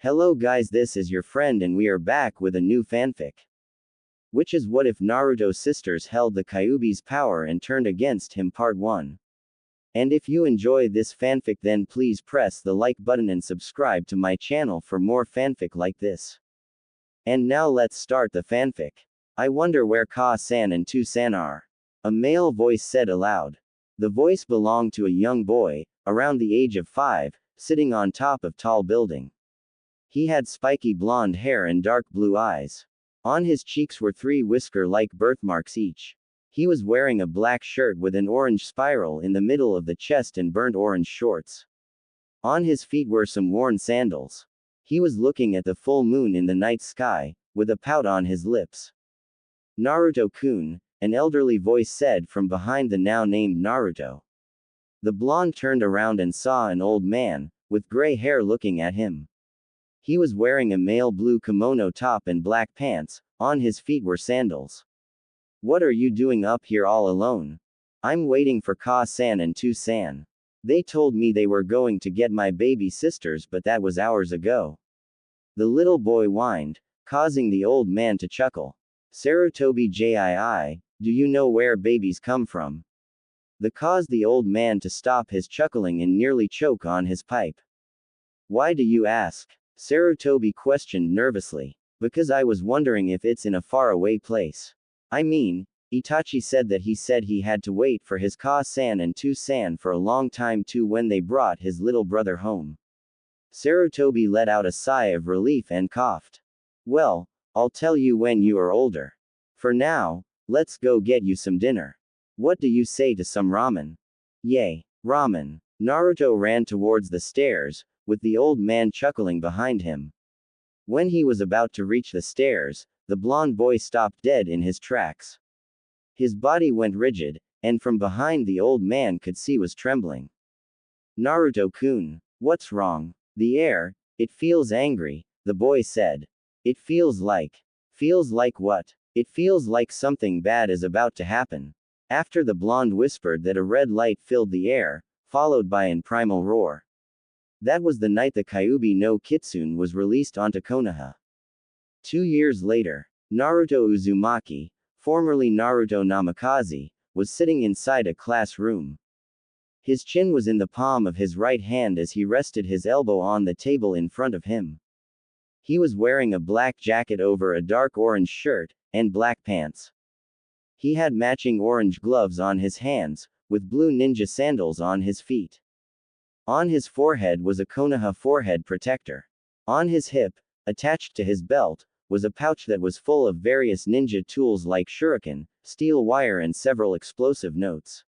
Hello guys, this is your friend and we are back with a new fanfic. Which is what if Naruto's sisters held the Kyuubi's power and turned against him part 1. And if you enjoy this fanfic then please press the like button and subscribe to my channel for more fanfic like this. And now let's start the fanfic. I wonder where Ka-san and Tu-san are. A male voice said aloud. The voice belonged to a young boy, around the age of 5, sitting on top of tall building. He had spiky blonde hair and dark blue eyes. On his cheeks were 3 whisker-like birthmarks each. He was wearing a black shirt with an orange spiral in the middle of the chest and burnt orange shorts. On his feet were some worn sandals. He was looking at the full moon in the night sky, with a pout on his lips. Naruto-kun, an elderly voice said from behind the now named Naruto. The blonde turned around and saw an old man, with gray hair looking at him. He was wearing a male blue kimono top and black pants, on his feet were sandals. What are you doing up here all alone? I'm waiting for Ka-san and Tu-san. They told me they were going to get my baby sisters but that was hours ago. The little boy whined, causing the old man to chuckle. Sarutobi Jii, do you know where babies come from? The caused the old man to stop his chuckling and nearly choke on his pipe. Why do you ask? Sarutobi questioned nervously. Because I was wondering if it's in a faraway place. I mean, Itachi said he had to wait for his Ka-san and Tu-san for a long time too when they brought his little brother home. Sarutobi let out a sigh of relief and coughed. Well, I'll tell you when you are older. For now, let's go get you some dinner. What do you say to some ramen? Yay, ramen. Naruto ran towards the stairs, with the old man chuckling behind him. When he was about to reach the stairs, the blonde boy stopped dead in his tracks. His body went rigid, and from behind the old man could see was trembling. Naruto-kun, what's wrong? The air, it feels angry, the boy said. It feels like what? It feels like something bad is about to happen. After the blonde whispered that a red light filled the air, followed by an primal roar. That was the night the Kyuubi no Kitsune was released onto Konoha. 2 years later, Naruto Uzumaki, formerly Naruto Namikaze, was sitting inside a classroom. His chin was in the palm of his right hand as he rested his elbow on the table in front of him. He was wearing a black jacket over a dark orange shirt, and black pants. He had matching orange gloves on his hands, with blue ninja sandals on his feet. On his forehead was a Konoha forehead protector. On his hip, attached to his belt, was a pouch that was full of various ninja tools like shuriken, steel wire and several explosive notes.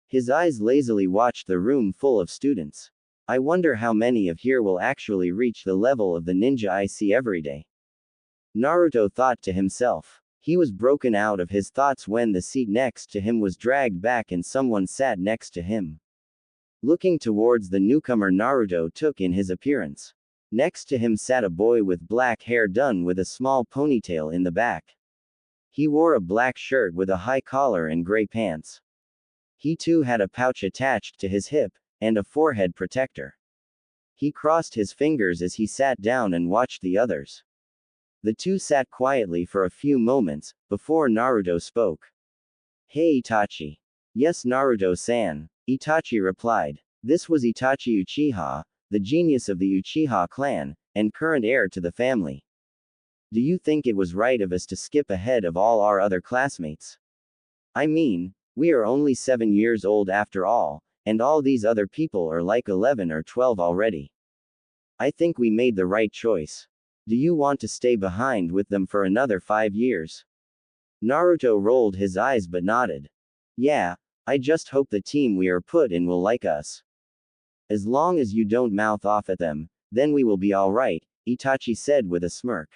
His eyes lazily watched the room full of students. I wonder how many of here will actually reach the level of the ninja I see every day. Naruto thought to himself. He was broken out of his thoughts when the seat next to him was dragged back and someone sat next to him. Looking towards the newcomer Naruto took in his appearance. Next to him sat a boy with black hair done with a small ponytail in the back. He wore a black shirt with a high collar and gray pants. He too had a pouch attached to his hip, and a forehead protector. He crossed his fingers as he sat down and watched the others. The two sat quietly for a few moments, before Naruto spoke. Hey Itachi. Yes Naruto-san, Itachi replied. This was Itachi Uchiha, the genius of the Uchiha clan, and current heir to the family. Do you think it was right of us to skip ahead of all our other classmates? I mean, we are only 7 years old after all, and all these other people are like 11 or 12 already. I think we made the right choice. Do you want to stay behind with them for another 5 years? Naruto rolled his eyes but nodded. Yeah, I just hope the team we are put in will like us. As long as you don't mouth off at them, then we will be alright, Itachi said with a smirk.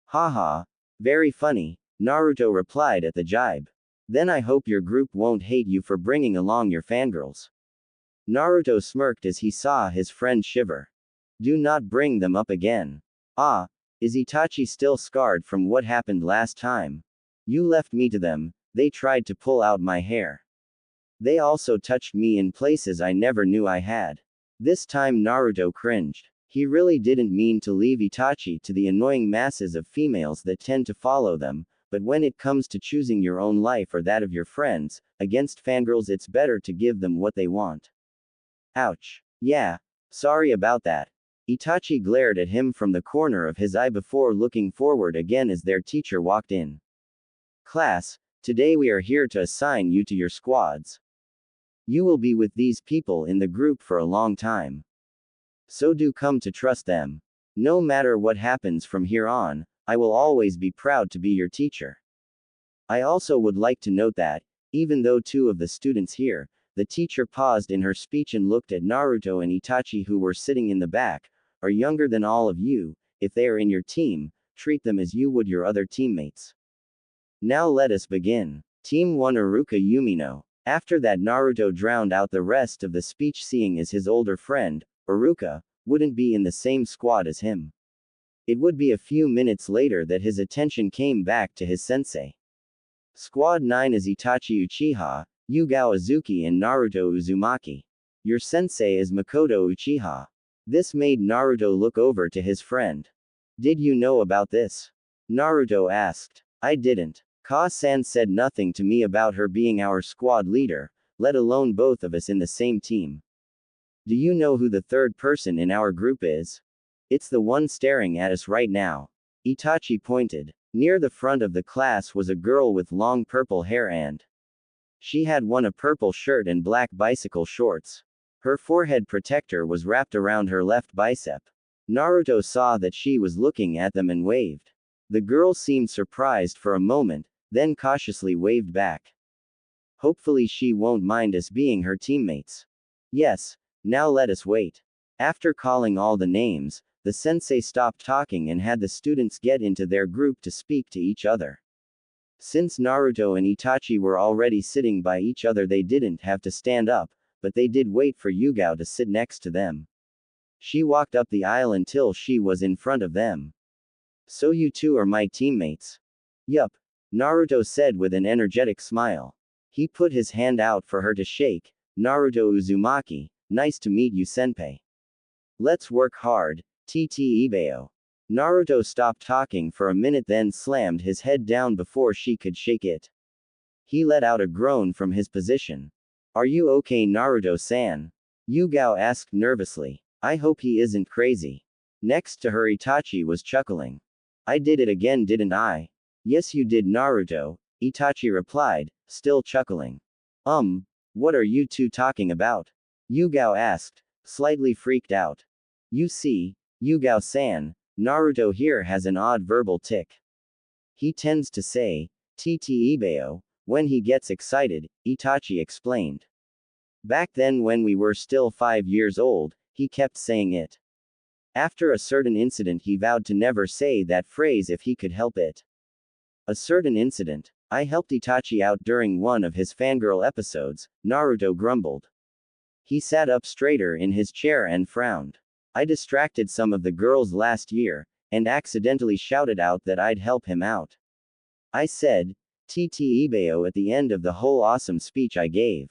Haha, very funny, Naruto replied at the jibe. Then I hope your group won't hate you for bringing along your fangirls. Naruto smirked as he saw his friend shiver. Do not bring them up again. Ah, is Itachi still scarred from what happened last time? You left me to them, they tried to pull out my hair. They also touched me in places I never knew I had. This time Naruto cringed. He really didn't mean to leave Itachi to the annoying masses of females that tend to follow them, but when it comes to choosing your own life or that of your friends, against fangirls it's better to give them what they want. Ouch. Yeah. Sorry about that. Itachi glared at him from the corner of his eye before looking forward again as their teacher walked in. Class, today we are here to assign you to your squads. You will be with these people in the group for a long time. So do come to trust them. No matter what happens from here on, I will always be proud to be your teacher. I also would like to note that, even though two of the students here, the teacher paused in her speech and looked at Naruto and Itachi who were sitting in the back, are younger than all of you. If they are in your team, treat them as you would your other teammates. Now let us begin. Team 1 Iruka Yumino. After that Naruto drowned out the rest of the speech seeing as his older friend, Iruka, wouldn't be in the same squad as him. It would be a few minutes later that his attention came back to his sensei. Squad 9 is Itachi Uchiha, Yugao Azuki and Naruto Uzumaki. Your sensei is Makoto Uchiha. This made Naruto look over to his friend. Did you know about this? Naruto asked. I didn't. Ka-san said nothing to me about her being our squad leader, let alone both of us in the same team. Do you know who the third person in our group is? It's the one staring at us right now. Itachi pointed. Near the front of the class was a girl with long purple hair and she had worn a purple shirt and black bicycle shorts. Her forehead protector was wrapped around her left bicep. Naruto saw that she was looking at them and waved. The girl seemed surprised for a moment, then cautiously waved back. Hopefully she won't mind us being her teammates. Yes, now let us wait. After calling all the names, the sensei stopped talking and had the students get into their group to speak to each other. Since Naruto and Itachi were already sitting by each other they didn't have to stand up, but they did wait for Yugao to sit next to them. She walked up the aisle until she was in front of them. So you two are my teammates? Yup. Naruto said with an energetic smile. He put his hand out for her to shake. Naruto Uzumaki, nice to meet you senpai. Let's work hard, TT Ibeo. Naruto stopped talking for a minute then slammed his head down before she could shake it. He let out a groan from his position. Are you okay Naruto-san? Yugao asked nervously. I hope he isn't crazy. Next to her Itachi was chuckling. I did it again didn't I? Yes you did Naruto, Itachi replied, still chuckling. What are you two talking about? Yugao asked, slightly freaked out. You see, Yugao-san, Naruto here has an odd verbal tic. He tends to say, TT Ibeo, when he gets excited, Itachi explained. Back then when we were still 5 years old, he kept saying it. After a certain incident he vowed to never say that phrase if he could help it. A certain incident. I helped Itachi out during one of his fangirl episodes, Naruto grumbled. He sat up straighter in his chair and frowned. I distracted some of the girls last year, and accidentally shouted out that I'd help him out. I said, TT Ibeo at the end of the whole awesome speech I gave.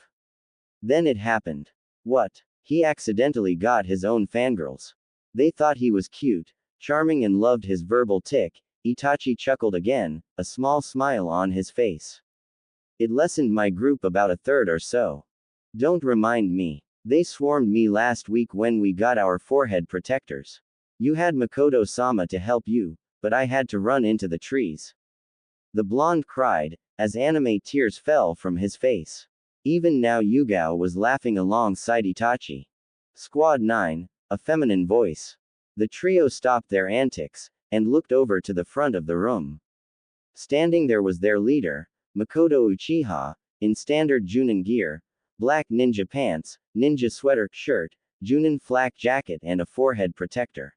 Then it happened. What? He accidentally got his own fangirls. They thought he was cute, charming and loved his verbal tic. Itachi chuckled again, a small smile on his face. It lessened my group about a third or so. Don't remind me. They swarmed me last week when we got our forehead protectors. You had Makoto-sama to help you, but I had to run into the trees. The blonde cried, as anime tears fell from his face. Even now Yugao was laughing alongside Itachi. Squad 9, a feminine voice. The trio stopped their antics, and looked over to the front of the room. Standing there was their leader, Makoto Uchiha, in standard Junin gear, black ninja pants, ninja sweater, shirt, Junin flak jacket and a forehead protector.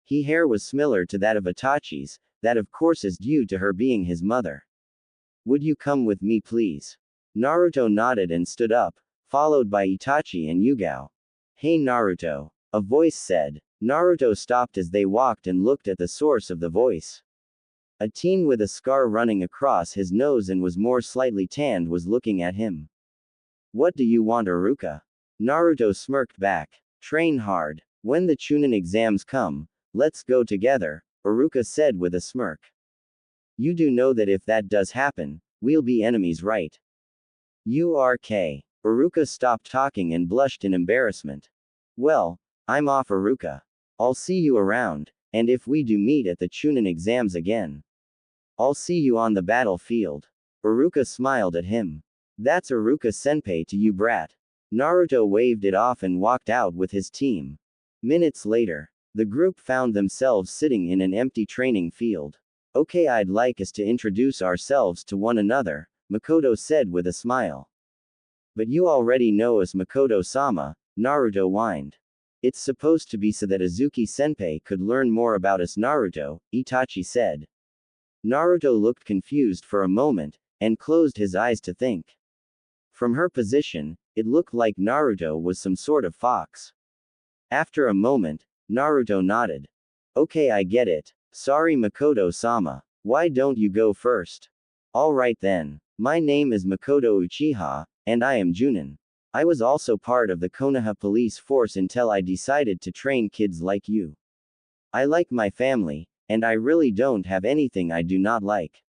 His hair was similar to that of Itachi's, that of course is due to her being his mother. Would you come with me please? Naruto nodded and stood up, followed by Itachi and Yugao. Hey Naruto, a voice said. Naruto stopped as they walked and looked at the source of the voice. A teen with a scar running across his nose and was more slightly tanned was looking at him. What do you want Iruka? Naruto smirked back. Train hard. When the Chunin exams come, let's go together, Iruka said with a smirk. You do know that if that does happen, we'll be enemies, right? URK. Iruka stopped talking and blushed in embarrassment. Well, I'm off, Iruka. I'll see you around, and if we do meet at the Chunin exams again, I'll see you on the battlefield. Iruka smiled at him. That's Iruka senpai to you, brat. Naruto waved it off and walked out with his team. Minutes later, the group found themselves sitting in an empty training field. Okay, I'd like us to introduce ourselves to one another, Makoto said with a smile. But you already know us, Makoto-sama, Naruto whined. It's supposed to be so that Azuki-senpai could learn more about us, Naruto, Itachi said. Naruto looked confused for a moment, and closed his eyes to think. From her position, it looked like Naruto was some sort of fox. After a moment, Naruto nodded. Okay, I get it. Sorry, Makoto-sama. Why don't you go first? Alright then. My name is Makoto Uchiha, and I am Junin. I was also part of the Konoha police force until I decided to train kids like you. I like my family, and I really don't have anything I do not like.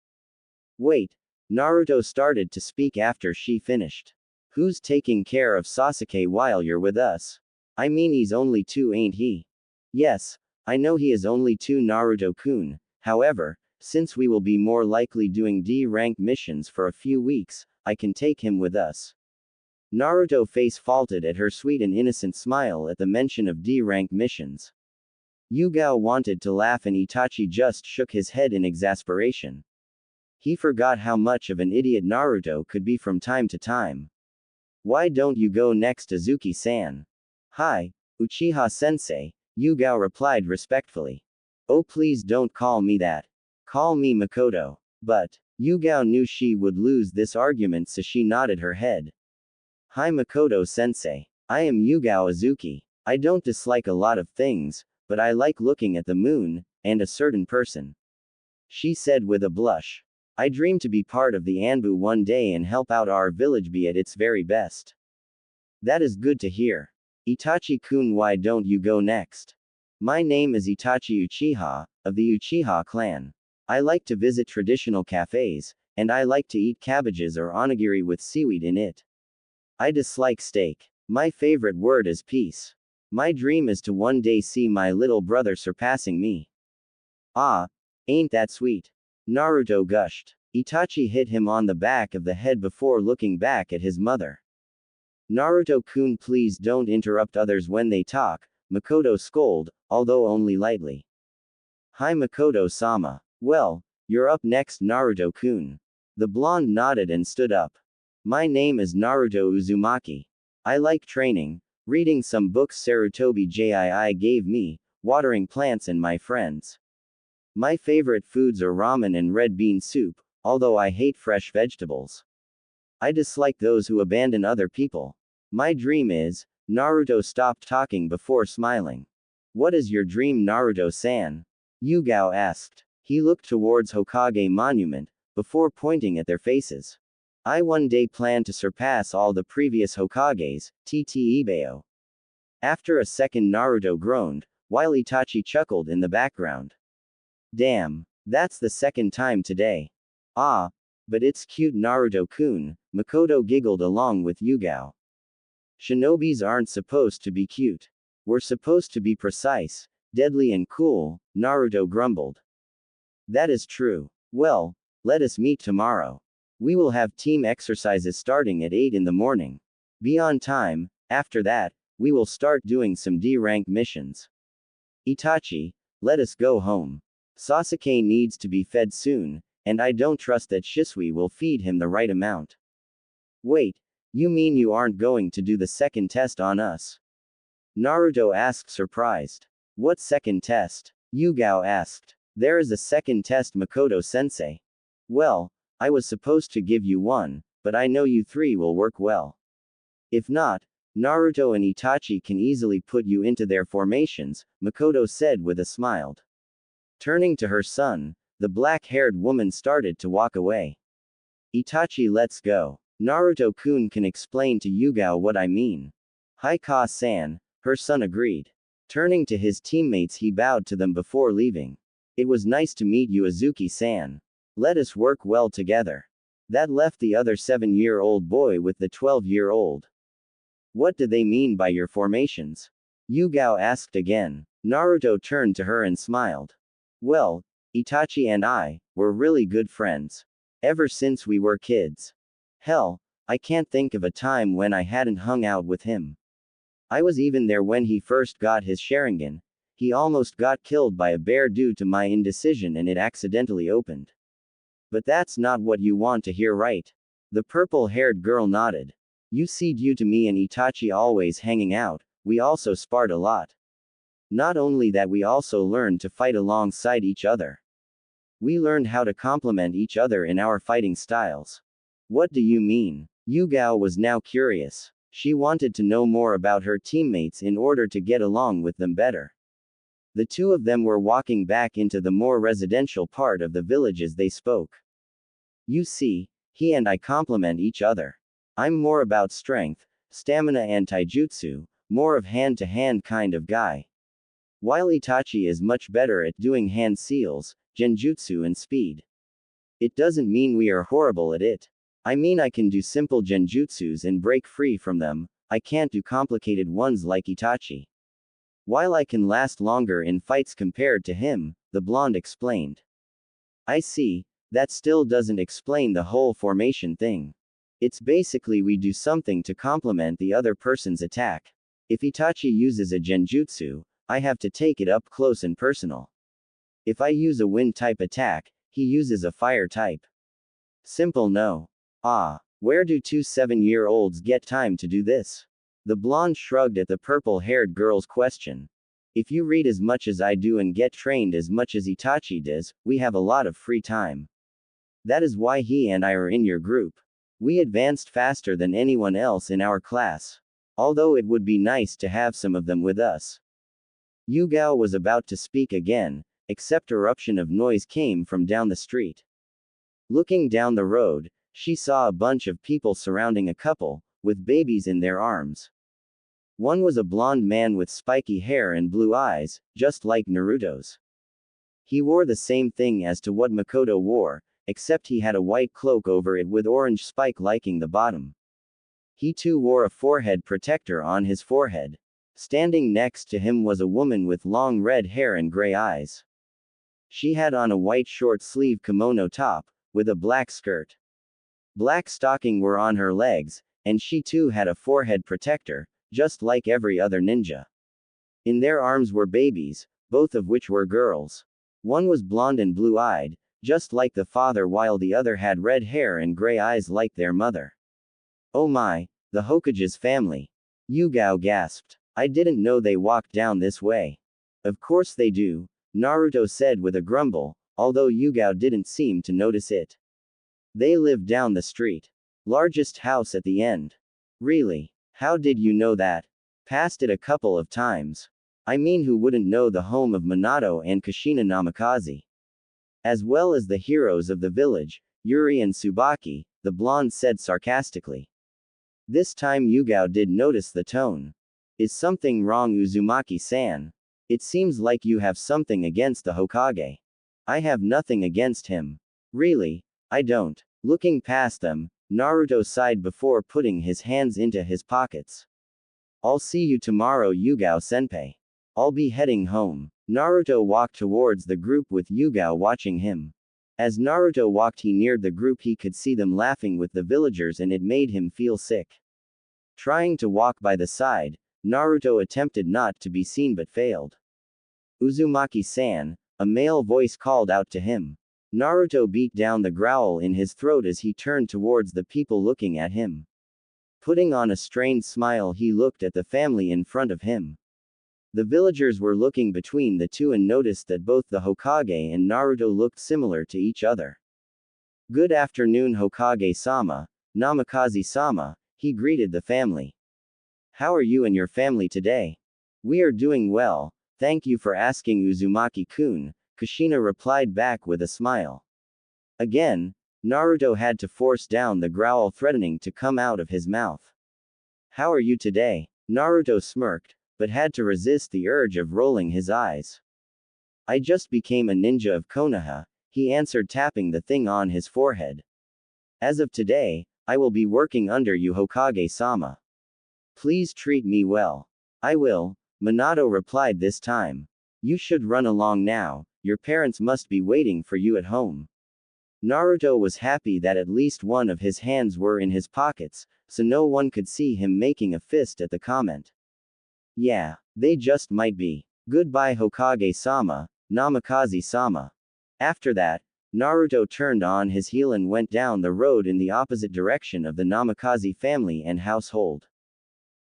Wait. Naruto started to speak after she finished. Who's taking care of Sasuke while you're with us? I mean, he's only 2, ain't he? Yes, I know he is only 2, Naruto-kun. However, since we will be more likely doing D-rank missions for a few weeks, I can take him with us. Naruto face faulted at her sweet and innocent smile at the mention of D-rank missions. Yugao wanted to laugh and Itachi just shook his head in exasperation. He forgot how much of an idiot Naruto could be from time to time. Why don't you go next, Azuki-san? Hi, Uchiha-sensei, Yugao replied respectfully. Oh, please don't call me that. Call me Makoto. But, Yugao knew she would lose this argument, so she nodded her head. Hi, Makoto-sensei. I am Yugao Azuki. I don't dislike a lot of things, but I like looking at the moon, and a certain person. She said with a blush. I dream to be part of the Anbu one day and help out our village be at its very best. That is good to hear. Itachi-kun, why don't you go next? My name is Itachi Uchiha, of the Uchiha clan. I like to visit traditional cafes, and I like to eat cabbages or onigiri with seaweed in it. I dislike steak. My favorite word is peace. My dream is to one day see my little brother surpassing me. Ah, ain't that sweet? Naruto gushed. Itachi hit him on the back of the head before looking back at his mother. Naruto-kun, please don't interrupt others when they talk, Makoto scolded, although only lightly. Hi, Makoto-sama. Well, you're up next, Naruto-kun. The blonde nodded and stood up. My name is Naruto Uzumaki. I like training, reading some books Sarutobi Jii gave me, watering plants and my friends. My favorite foods are ramen and red bean soup, although I hate fresh vegetables. I dislike those who abandon other people. My dream is, Naruto stopped talking before smiling. What is your dream, Naruto-san? Yugao asked. He looked towards Hokage Monument, before pointing at their faces. I one day plan to surpass all the previous Hokages, TT Ibeo. After a second, Naruto groaned, while Itachi chuckled in the background. Damn, that's the second time today. Ah, but it's cute, Naruto-kun, Makoto giggled along with Yugao. Shinobis aren't supposed to be cute. We're supposed to be precise, deadly and cool, Naruto grumbled. That is true. Well, let us meet tomorrow. We will have team exercises starting at 8 in the morning. Be on time. After that, we will start doing some D-rank missions. Itachi, let us go home. Sasuke needs to be fed soon, and I don't trust that Shisui will feed him the right amount. Wait, you mean you aren't going to do the second test on us? Naruto asked, surprised. What second test? Yugao asked. There is a second test, Makoto-sensei. Well, I was supposed to give you one, but I know you three will work well. If not, Naruto and Itachi can easily put you into their formations, Makoto said with a smile. Turning to her son, the black-haired woman started to walk away. Itachi, let's go. Naruto-kun can explain to Yugao what I mean. Hi, Ka-san, her son agreed. Turning to his teammates, he bowed to them before leaving. It was nice to meet you, Azuki-san. Let us work well together. That left the other 7-year-old boy with the 12-year-old. What do they mean by your formations? Yugao asked again. Naruto turned to her and smiled. Well, Itachi and I were really good friends. Ever since we were kids. Hell, I can't think of a time when I hadn't hung out with him. I was even there when he first got his Sharingan. He almost got killed by a bear due to my indecision and it accidentally opened. But that's not what you want to hear, right? The purple-haired girl nodded. You see, due to me and Itachi always hanging out, we also sparred a lot. Not only that, we also learned to fight alongside each other. We learned how to complement each other in our fighting styles. What do you mean? Yugao was now curious. She wanted to know more about her teammates in order to get along with them better. The two of them were walking back into the more residential part of the village as they spoke. You see, he and I complement each other. I'm more about strength, stamina and taijutsu, more of hand-to-hand kind of guy. While Itachi is much better at doing hand seals, genjutsu and speed. It doesn't mean we are horrible at it. I mean, I can do simple genjutsus and break free from them. I can't do complicated ones like Itachi. While I can last longer in fights compared to him, the blonde explained. I see, that still doesn't explain the whole formation thing. It's basically we do something to complement the other person's attack. If Itachi uses a genjutsu, I have to take it up close and personal. If I use a wind type attack, he uses a fire type. Simple, no? Ah, where do two 7-year-olds get time to do this? The blonde shrugged at the purple-haired girl's question. If you read as much as I do and get trained as much as Itachi does, we have a lot of free time. That is why he and I are in your group. We advanced faster than anyone else in our class. Although it would be nice to have some of them with us. Yugao was about to speak again, except eruption of noise came from down the street. Looking down the road, she saw a bunch of people surrounding a couple, with babies in their arms. One was a blonde man with spiky hair and blue eyes, just like Naruto's. He wore the same thing as to what Makoto wore, except he had a white cloak over it with orange spike liking the bottom. He too wore a forehead protector on his forehead. Standing next to him was a woman with long red hair and gray eyes. She had on a white short-sleeve kimono top, with a black skirt. Black stockings were on her legs, and she too had a forehead protector, just like every other ninja. In their arms were babies, both of which were girls. One was blonde and blue-eyed, just like the father, while the other had red hair and gray eyes like their mother. Oh my, the Hokage's family. Yugao gasped. I didn't know they walked down this way. Of course they do, Naruto said with a grumble, although Yugao didn't seem to notice it. They live down the street. Largest house at the end. Really? How did you know that? Passed it a couple of times. I mean, who wouldn't know the home of Minato and Kushina Namikaze? As well as the heroes of the village, Yuri and Tsubaki, the blonde said sarcastically. This time Yugao did notice the tone. Is something wrong, Uzumaki-san? It seems like you have something against the Hokage. I have nothing against him. Really, I don't. Looking past them, Naruto sighed before putting his hands into his pockets. I'll see you tomorrow, Yugao-senpai. I'll be heading home. Naruto walked towards the group with Yugao watching him. As Naruto walked, he neared the group. He could see them laughing with the villagers and it made him feel sick. Trying to walk by the side, Naruto attempted not to be seen but failed. Uzumaki-san, a male voice called out to him. Naruto beat down the growl in his throat as he turned towards the people looking at him. Putting on a strained smile, he looked at the family in front of him. The villagers were looking between the two and noticed that both the Hokage and Naruto looked similar to each other. Good afternoon, Hokage-sama, Namikaze-sama, he greeted the family. How are you and your family today? We are doing well, thank you for asking, Uzumaki-kun, Kushina replied back with a smile. Again, Naruto had to force down the growl threatening to come out of his mouth. How are you today? Naruto smirked, but had to resist the urge of rolling his eyes. I just became a ninja of Konoha, he answered, tapping the thing on his forehead. As of today, I will be working under you, Hokage-sama. Please treat me well. I will, Minato replied this time. You should run along now, your parents must be waiting for you at home. Naruto was happy that at least one of his hands were in his pockets, so no one could see him making a fist at the comment. Yeah, they just might be. Goodbye, Hokage-sama, Namikaze-sama. After that, Naruto turned on his heel and went down the road in the opposite direction of the Namikaze family and household.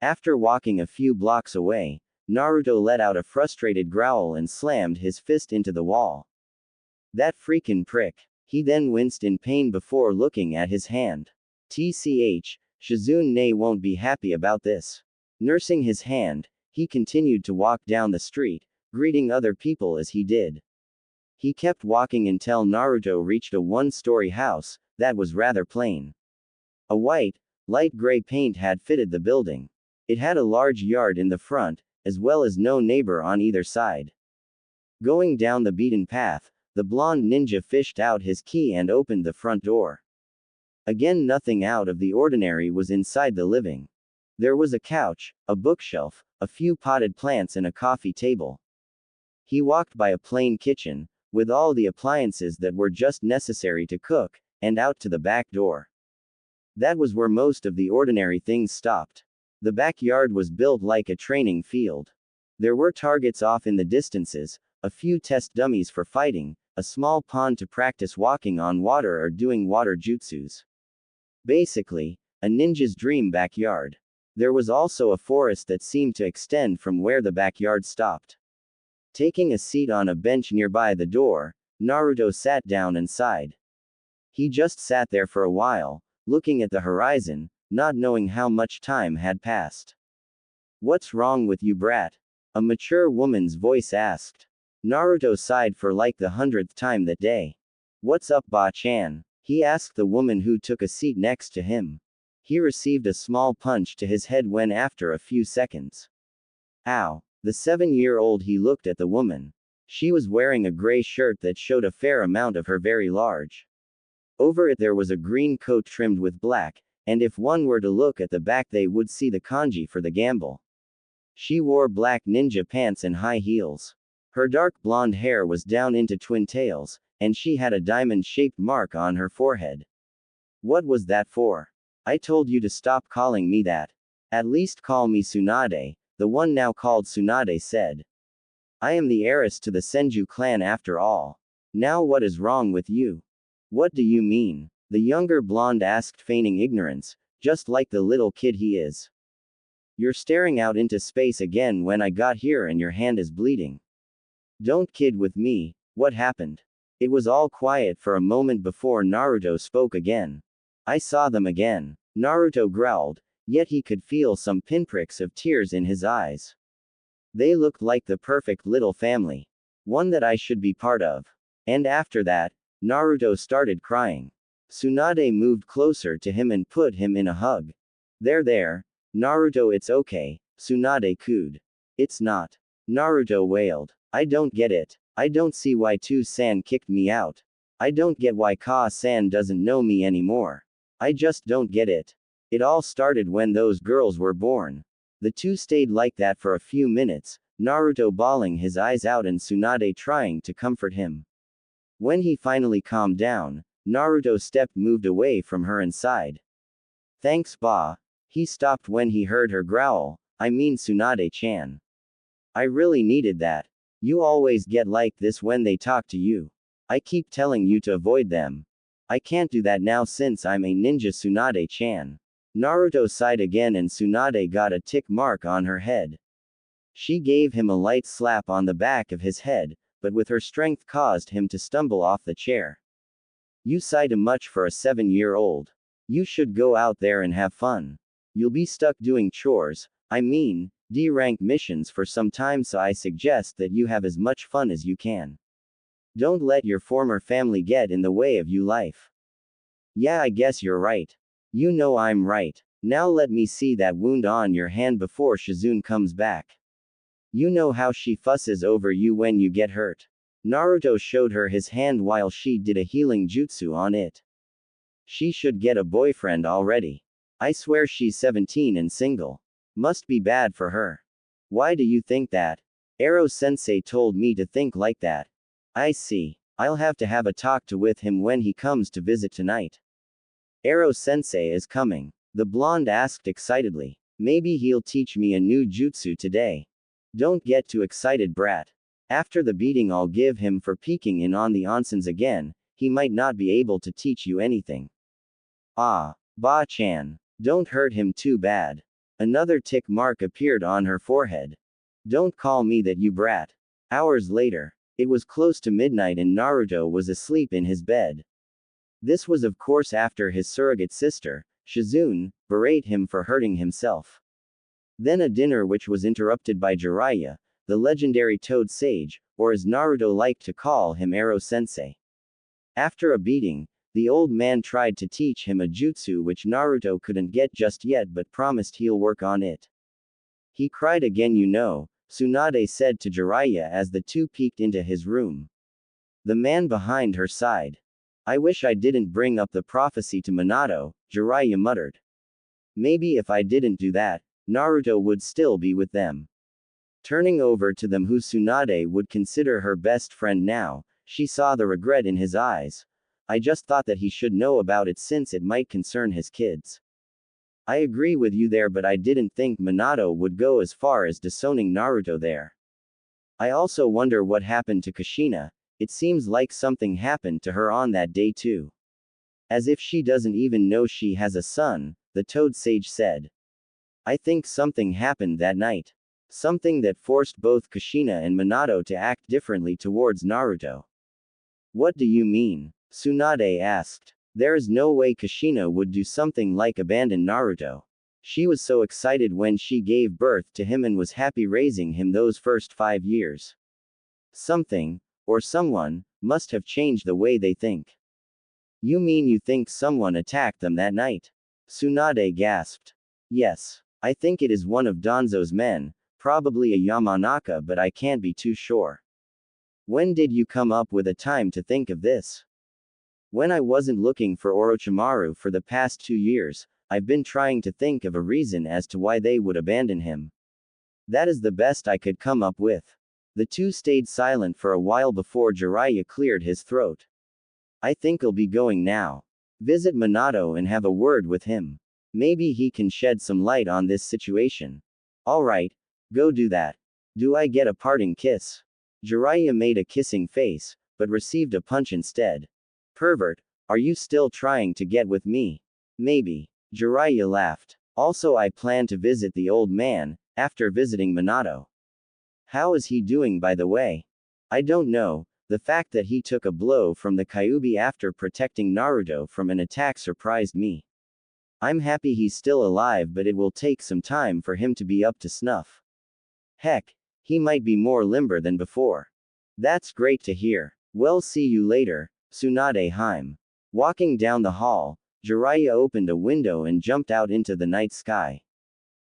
After walking a few blocks away, Naruto let out a frustrated growl and slammed his fist into the wall. That freaking prick. He then winced in pain before looking at his hand. TCH, Shizune won't be happy about this. Nursing his hand, he continued to walk down the street, greeting other people as he did. He kept walking until Naruto reached a one-story house that was rather plain. A white, light gray paint had fitted the building. It had a large yard in the front, as well as no neighbor on either side. Going down the beaten path, the blonde ninja fished out his key and opened the front door. Again, nothing out of the ordinary was inside the living. There was a couch, a bookshelf, a few potted plants and a coffee table. He walked by a plain kitchen, with all the appliances that were just necessary to cook, and out to the back door. That was where most of the ordinary things stopped. The backyard was built like a training field. There were targets off in the distances, a few test dummies for fighting, a small pond to practice walking on water or doing water jutsus. Basically, a ninja's dream backyard. There was also a forest that seemed to extend from where the backyard stopped. Taking a seat on a bench nearby the door, Naruto sat down and sighed. He just sat there for a while, looking at the horizon, not knowing how much time had passed. What's wrong with you, brat? A mature woman's voice asked. Naruto sighed for like the 100th time that day. What's up, Ba-chan? He asked the woman who took a seat next to him. He received a small punch to his head when after a few seconds. Ow. The 7-year-old he looked at the woman. She was wearing a gray shirt that showed a fair amount of her very large. Over it there was a green coat trimmed with black, and if one were to look at the back they would see the kanji for the gamble. She wore black ninja pants and high heels. Her dark blonde hair was down into twin tails, and she had a diamond-shaped mark on her forehead. What was that for? I told you to stop calling me that. At least call me Tsunade, the one now called Tsunade said. I am the heiress to the Senju clan after all. Now what is wrong with you? What do you mean? The younger blonde asked, feigning ignorance, just like the little kid he is. You're staring out into space again when I got here and your hand is bleeding. Don't kid with me, what happened? It was all quiet for a moment before Naruto spoke again. I saw them again. Naruto growled, yet he could feel some pinpricks of tears in his eyes. They looked like the perfect little family. One that I should be part of. And after that, Naruto started crying. Tsunade moved closer to him and put him in a hug. There, Naruto, it's okay, Tsunade cooed. It's not. Naruto wailed. I don't get it. I don't see why Tu-san kicked me out. I don't get why Ka-san doesn't know me anymore. I just don't get it. It all started when those girls were born. The two stayed like that for a few minutes, Naruto bawling his eyes out and Tsunade trying to comfort him. When he finally calmed down, Naruto moved away from her and sighed. Thanks, Ba. He stopped when he heard her growl, I mean Tsunade-chan. I really needed that. You always get like this when they talk to you. I keep telling you to avoid them. I can't do that now since I'm a ninja, Tsunade-chan. Naruto sighed again and Tsunade got a tick mark on her head. She gave him a light slap on the back of his head, but with her strength caused him to stumble off the chair. You sigh too much for a 7-year-old. You should go out there and have fun. You'll be stuck doing chores, I mean, D-rank missions for some time, so I suggest that you have as much fun as you can. Don't let your former family get in the way of you life. Yeah, I guess you're right. You know I'm right. Now let me see that wound on your hand before Shizune comes back. You know how she fusses over you when you get hurt. Naruto showed her his hand while she did a healing jutsu on it. She should get a boyfriend already. I swear she's 17 and single. Must be bad for her. Why do you think that? Ero-sensei told me to think like that. I see. I'll have to have a talk with him when he comes to visit tonight. Ero-sensei is coming. The blonde asked excitedly. Maybe he'll teach me a new jutsu today. Don't get too excited, brat. After the beating I'll give him for peeking in on the onsens again, he might not be able to teach you anything. Ah, Ba-chan. Don't hurt him too bad. Another tick mark appeared on her forehead. Don't call me that, you brat. Hours later. It was close to midnight and Naruto was asleep in his bed. This was of course after his surrogate sister, Shizune, berate him for hurting himself. Then a dinner which was interrupted by Jiraiya, the legendary Toad Sage, or as Naruto liked to call him, Ero-sensei. After a beating, the old man tried to teach him a jutsu which Naruto couldn't get just yet but promised he'll work on it. He cried again, you know, Tsunade said to Jiraiya as the two peeked into his room. The man behind her sighed. I wish I didn't bring up the prophecy to Minato, Jiraiya muttered. Maybe if I didn't do that, Naruto would still be with them. Turning over to them who Tsunade would consider her best friend now, she saw the regret in his eyes. I just thought that he should know about it since it might concern his kids. I agree with you there, but I didn't think Minato would go as far as disowning Naruto there. I also wonder what happened to Kushina. It seems like something happened to her on that day too. As if she doesn't even know she has a son, the Toad Sage said. I think something happened that night. Something that forced both Kushina and Minato to act differently towards Naruto. What do you mean? Tsunade asked. There is no way Kushina would do something like abandon Naruto. She was so excited when she gave birth to him and was happy raising him those first 5 years. Something, or someone, must have changed the way they think. You mean you think someone attacked them that night? Tsunade gasped. Yes. I think it is one of Danzo's men, probably a Yamanaka, but I can't be too sure. When did you come up with a time to think of this? When I wasn't looking for Orochimaru for the past 2 years, I've been trying to think of a reason as to why they would abandon him. That is the best I could come up with. The two stayed silent for a while before Jiraiya cleared his throat. I think I'll be going now. Visit Minato and have a word with him. Maybe he can shed some light on this situation. Alright, go do that. Do I get a parting kiss? Jiraiya made a kissing face, but received a punch instead. Pervert, are you still trying to get with me? Maybe. Jiraiya laughed. Also, I plan to visit the old man, after visiting Minato. How is he doing, by the way? I don't know. The fact that he took a blow from the Kyuubi after protecting Naruto from an attack surprised me. I'm happy he's still alive, but it will take some time for him to be up to snuff. Heck, he might be more limber than before. That's great to hear. Well, see you later, Tsunade Heim. Walking down the hall, Jiraiya opened a window and jumped out into the night sky.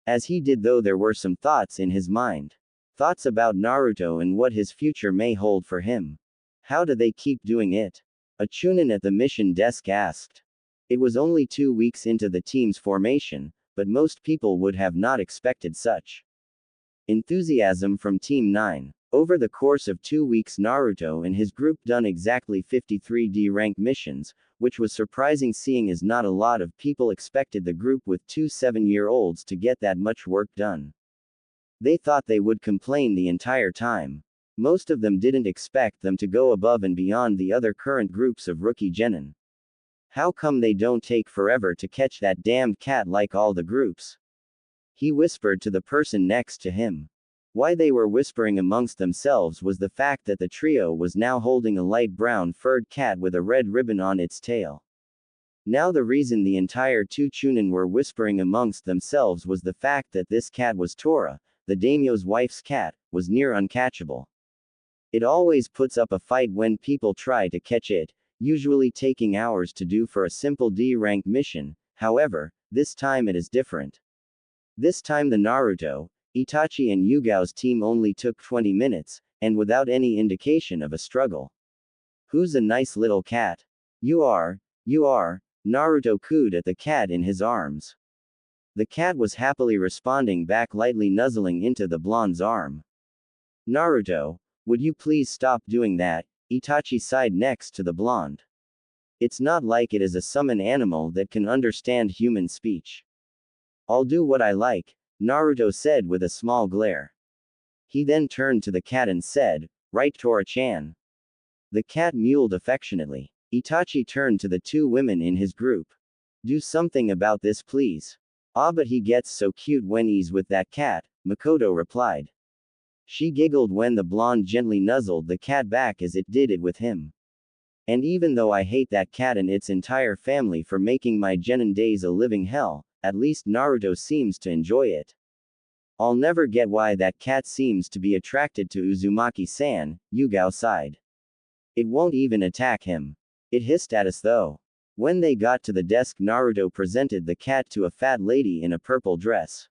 As he did though, there were some thoughts in his mind. Thoughts about Naruto and what his future may hold for him. How do they keep doing it? A chunin at the mission desk asked. It was only 2 weeks into the team's formation, but most people would have not expected such enthusiasm from Team 9. Over the course of 2 weeks, Naruto and his group done exactly 53 D-rank missions, which was surprising seeing as not a lot of people expected the group with 2 7-year-olds to get that much work done. They thought they would complain the entire time. Most of them didn't expect them to go above and beyond the other current groups of rookie genin. How come they don't take forever to catch that damned cat like all the groups? He whispered to the person next to him. Why they were whispering amongst themselves was the fact that the trio was now holding a light brown furred cat with a red ribbon on its tail. Now the reason the entire two chunin were whispering amongst themselves was the fact that this cat was Tora, the daimyo's wife's cat, was near uncatchable. It always puts up a fight when people try to catch it, usually taking hours to do for a simple D-rank mission. However, this time it is different. This time the Naruto, Itachi and Yugao's team only took 20 minutes, and without any indication of a struggle. Who's a nice little cat? You are. Naruto cooed at the cat in his arms. The cat was happily responding back, lightly nuzzling into the blonde's arm. Naruto, would you please stop doing that? Itachi sighed next to the blonde. It's not like it is a summon animal that can understand human speech. I'll do what I like, Naruto said with a small glare. He then turned to the cat and said, right, Tora-chan. The cat mewed affectionately. Itachi turned to the two women in his group. Do something about this, please. Ah, but he gets so cute when he's with that cat, Makoto replied. She giggled when the blonde gently nuzzled the cat back as it did it with him. And even though I hate that cat and its entire family for making my genin days a living hell, at least Naruto seems to enjoy it. I'll never get why that cat seems to be attracted to Uzumaki-san, Yugao sighed. It won't even attack him. It hissed at us though. When they got to the desk, Naruto presented the cat to a fat lady in a purple dress.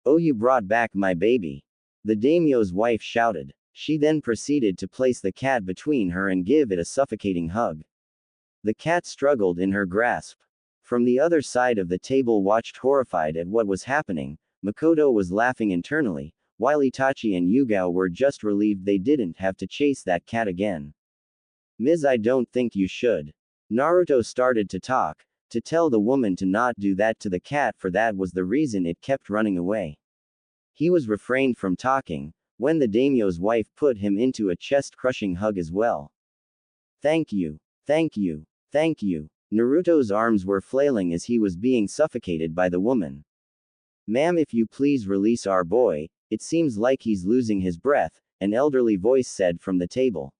Oh, you brought back my baby. The daimyo's wife shouted. She then proceeded to place the cat between her and give it a suffocating hug. The cat struggled in her grasp. From the other side of the table, watched horrified at what was happening, Makoto was laughing internally, while Itachi and Yugao were just relieved they didn't have to chase that cat again. Ms. I don't think you should. Naruto started to talk, to tell the woman to not do that to the cat, for that was the reason it kept running away. He was refrained from talking, when the daimyo's wife put him into a chest-crushing hug as well. Thank you. Thank you. Thank you. Naruto's arms were flailing as he was being suffocated by the woman. Ma'am, if you please release our boy, it seems like he's losing his breath, an elderly voice said from the table.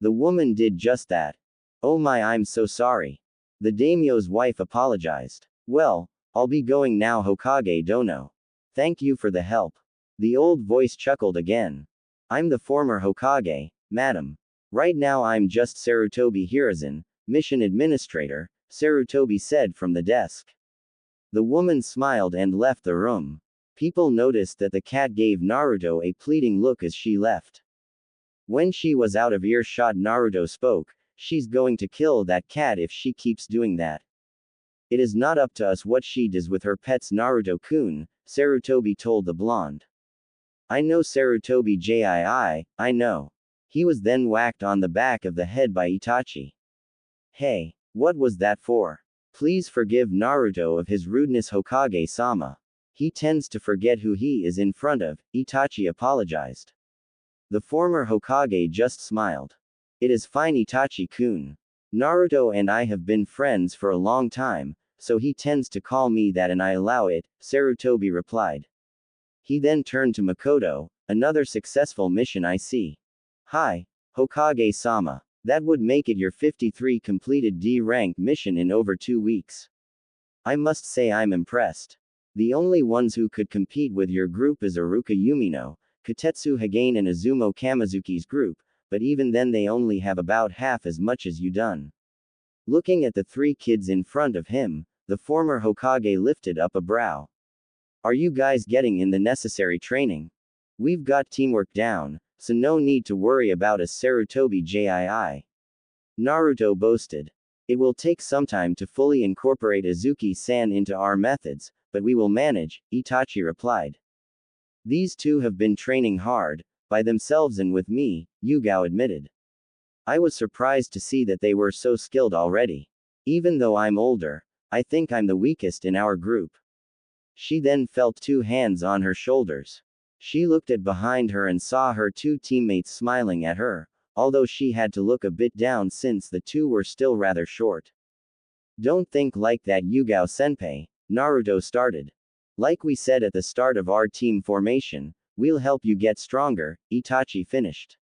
The woman did just that. Oh my, I'm so sorry. The daimyo's wife apologized. Well, I'll be going now, Hokage Dono. Thank you for the help. The old voice chuckled again. I'm the former Hokage, madam. Right now I'm just Sarutobi Hiruzen, mission administrator, Sarutobi said from the desk. The woman smiled and left the room. People noticed that the cat gave Naruto a pleading look as she left. When she was out of earshot, Naruto spoke, she's going to kill that cat if she keeps doing that. It is not up to us what she does with her pets, Naruto-kun, Sarutobi told the blonde. I know Sarutobi Jii, I know. He was then whacked on the back of the head by Itachi. Hey, what was that for? Please forgive Naruto of his rudeness, Hokage-sama. He tends to forget who he is in front of, Itachi apologized. The former Hokage just smiled. It is fine, Itachi-kun. Naruto and I have been friends for a long time, so he tends to call me that and I allow it, Sarutobi replied. He then turned to Makoto. Another successful mission, I see. Hi, Hokage-sama. That would make it your 53 completed D-rank mission in over 2 weeks. I must say I'm impressed. The only ones who could compete with your group is Iruka Yumino, Katetsu Hagane and Izumo Kamizuki's group, but even then they only have about half as much as you done. Looking at the 3 kids in front of him, the former Hokage lifted up a brow. Are you guys getting in the necessary training? We've got teamwork down, so no need to worry about us, Sarutobi Jii. Naruto boasted. It will take some time to fully incorporate Azuki-san into our methods, but we will manage, Itachi replied. These two have been training hard, by themselves and with me, Yugao admitted. I was surprised to see that they were so skilled already. Even though I'm older, I think I'm the weakest in our group. She then felt 2 hands on her shoulders. She looked at behind her and saw her 2 teammates smiling at her, although she had to look a bit down since the 2 were still rather short. Don't think like that, Yugao-senpai, Naruto started. Like we said at the start of our team formation, we'll help you get stronger, Itachi finished.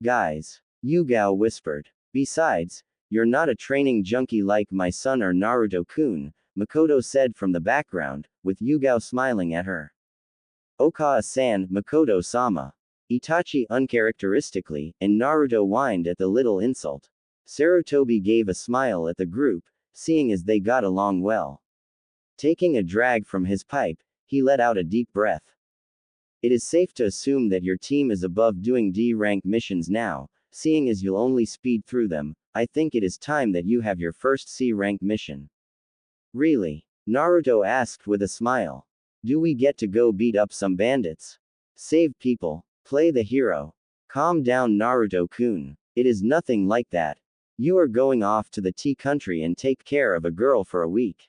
Guys, Yugao whispered. Besides, you're not a training junkie like my son or Naruto-kun, Makoto said from the background, with Yugao smiling at her. Okawa-san, Makoto-sama. Itachi uncharacteristically, and Naruto whined at the little insult. Sarutobi gave a smile at the group, seeing as they got along well. Taking a drag from his pipe, he let out a deep breath. It is safe to assume that your team is above doing D-rank missions now, seeing as you'll only speed through them. I think it is time that you have your first C-rank mission. Really? Naruto asked with a smile. Do we get to go beat up some bandits? Save people? Play the hero? Calm down, Naruto-kun. It is nothing like that. You are going off to the tea country and take care of a girl for a week.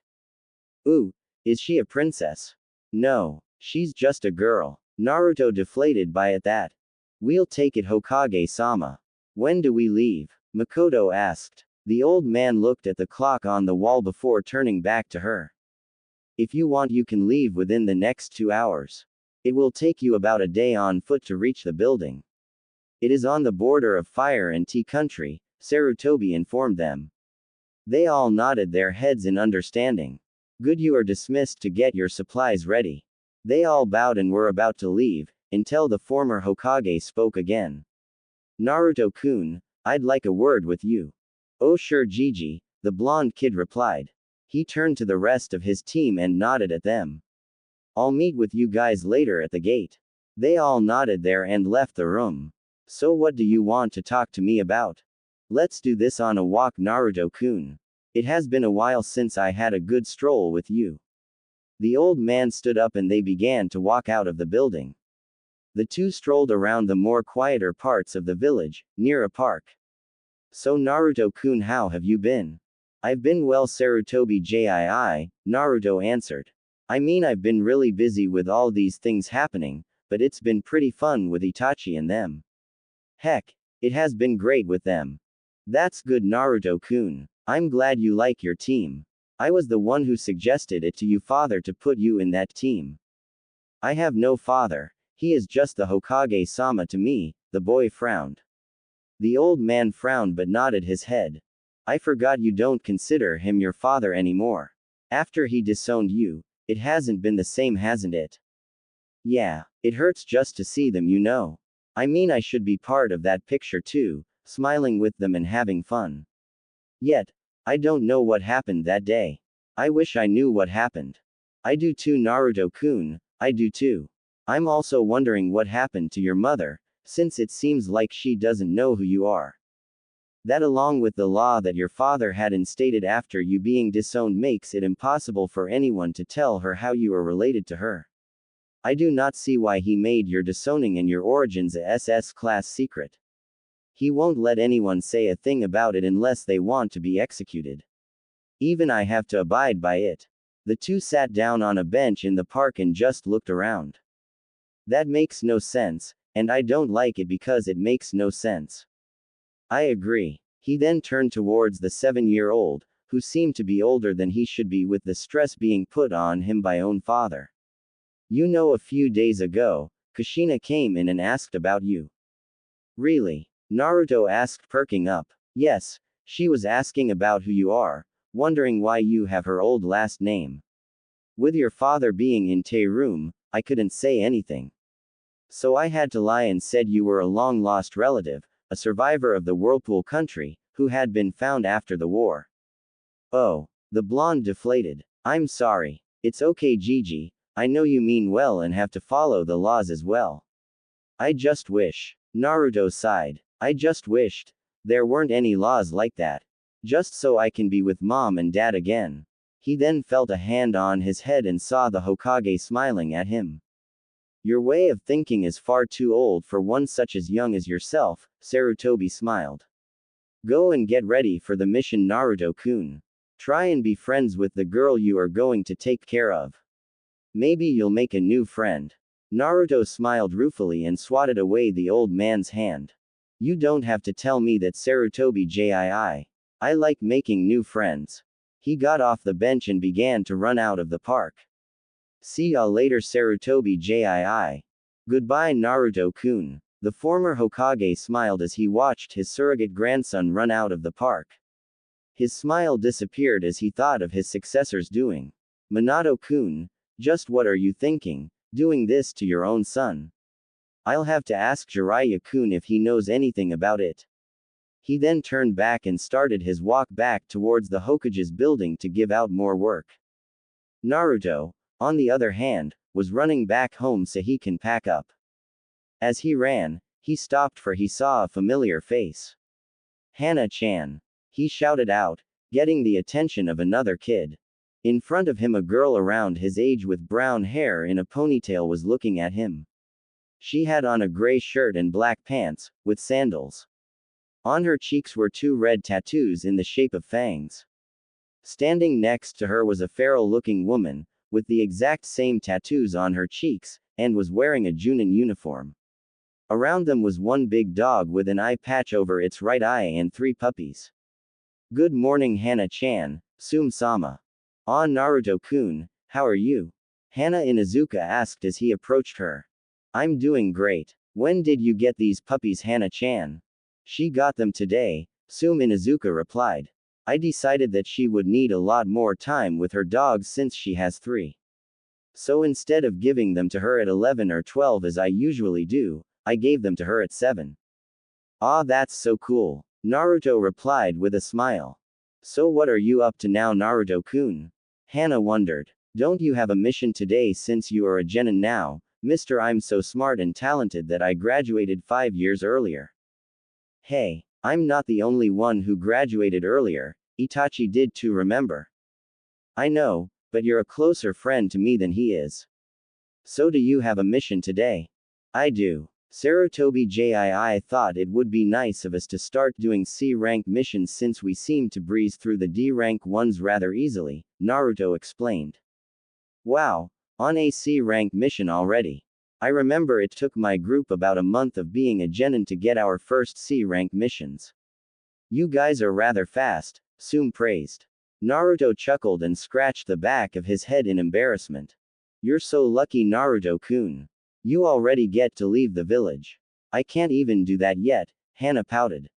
Ooh, is she a princess? No, she's just a girl. Naruto deflated by it that. We'll take it, Hokage-sama. When do we leave? Makoto asked. The old man looked at the clock on the wall before turning back to her. If you want, you can leave within the next 2 hours. It will take you about a day on foot to reach the building. It is on the border of fire and tea country, Sarutobi informed them. They all nodded their heads in understanding. Good, you are dismissed to get your supplies ready. They all bowed and were about to leave, until the former Hokage spoke again. Naruto-kun, I'd like a word with you. Oh sure, Gigi, the blonde kid replied. He turned to the rest of his team and nodded at them. I'll meet with you guys later at the gate. They all nodded there and left the room. So what do you want to talk to me about? Let's do this on a walk, Naruto-kun. It has been a while since I had a good stroll with you. The old man stood up and they began to walk out of the building. The two strolled around the more quieter parts of the village, near a park. So Naruto-kun, how have you been? I've been well, Sarutobi Jii, Naruto answered. I mean, I've been really busy with all these things happening, but it's been pretty fun with Itachi and them. Heck, it has been great with them. That's good, Naruto-kun. I'm glad you like your team. I was the one who suggested it to you, father, to put you in that team. I have no father. He is just the Hokage-sama to me, the boy frowned. The old man frowned but nodded his head. I forgot you don't consider him your father anymore. After he disowned you, it hasn't been the same, hasn't it? Yeah, it hurts just to see them, you know. I mean, I should be part of that picture too, smiling with them and having fun. Yet, I don't know what happened that day. I wish I knew what happened. I do too, Naruto-kun, I do too. I'm also wondering what happened to your mother, since it seems like she doesn't know who you are. That, along with the law that your father had instated after you being disowned, makes it impossible for anyone to tell her how you are related to her. I do not see why he made your disowning and your origins a SS class secret. He won't let anyone say a thing about it unless they want to be executed. Even I have to abide by it. The two sat down on a bench in the park and just looked around. That makes no sense, and I don't like it because it makes no sense. I agree. He then turned towards the 7-year-old, who seemed to be older than he should be with the stress being put on him by own father. You know, a few days ago, Kushina came in and asked about you. Really? Naruto asked, perking up. Yes, she was asking about who you are, wondering why you have her old last name. With your father being in Tay room, I couldn't say anything. So I had to lie and said you were a long-lost relative, a survivor of the Whirlpool country, who had been found after the war. Oh, the blonde deflated. I'm sorry. It's okay, Gigi, I know you mean well and have to follow the laws as well. I just wish. Naruto sighed. I just wished there weren't any laws like that. Just so I can be with mom and dad again. He then felt a hand on his head and saw the Hokage smiling at him. Your way of thinking is far too old for one such as young as yourself, Sarutobi smiled. Go and get ready for the mission, Naruto-kun. Try and be friends with the girl you are going to take care of. Maybe you'll make a new friend. Naruto smiled ruefully and swatted away the old man's hand. You don't have to tell me that, Sarutobi Jii. I like making new friends. He got off the bench and began to run out of the park. See ya later, Sarutobi Jii. Goodbye, Naruto-kun. The former Hokage smiled as he watched his surrogate grandson run out of the park. His smile disappeared as he thought of his successor's doing. Minato-kun, just what are you thinking, doing this to your own son? I'll have to ask Jiraiya-kun if he knows anything about it. He then turned back and started his walk back towards the Hokage's building to give out more work. Naruto, on the other hand, was running back home so he can pack up. As he ran, he stopped for he saw a familiar face. Hana-chan. He shouted out, getting the attention of another kid. In front of him a girl around his age with brown hair in a ponytail was looking at him. She had on a gray shirt and black pants, with sandals. On her cheeks were 2 red tattoos in the shape of fangs. Standing next to her was a feral-looking woman, with the exact same tattoos on her cheeks, and was wearing a Junin uniform. Around them was one big dog with an eye patch over its right eye and 3 puppies. Good morning Hana-chan, Sum-sama. Ah Naruto-kun, how are you? Hana Inuzuka asked as he approached her. I'm doing great. When did you get these puppies Hana-chan? She got them today, Sum Inuzuka replied. I decided that she would need a lot more time with her dogs since she has 3. So instead of giving them to her at 11 or 12 as I usually do, I gave them to her at 7. Ah, that's so cool. Naruto replied with a smile. So what are you up to now Naruto-kun? Hana wondered. Don't you have a mission today since you are a genin now, Mr. I'm so smart and talented that I graduated 5 years earlier. Hey, I'm not the only one who graduated earlier, Itachi did too remember. I know, but you're a closer friend to me than he is. So do you have a mission today? I do. Sarutobi Jii thought it would be nice of us to start doing C-rank missions since we seem to breeze through the D-rank ones rather easily, Naruto explained. Wow, on a C-rank mission already. I remember it took my group about a month of being a genin to get our first C-rank missions. You guys are rather fast, Sum praised. Naruto chuckled and scratched the back of his head in embarrassment. You're so lucky Naruto-kun. You already get to leave the village. I can't even do that yet, Hana pouted.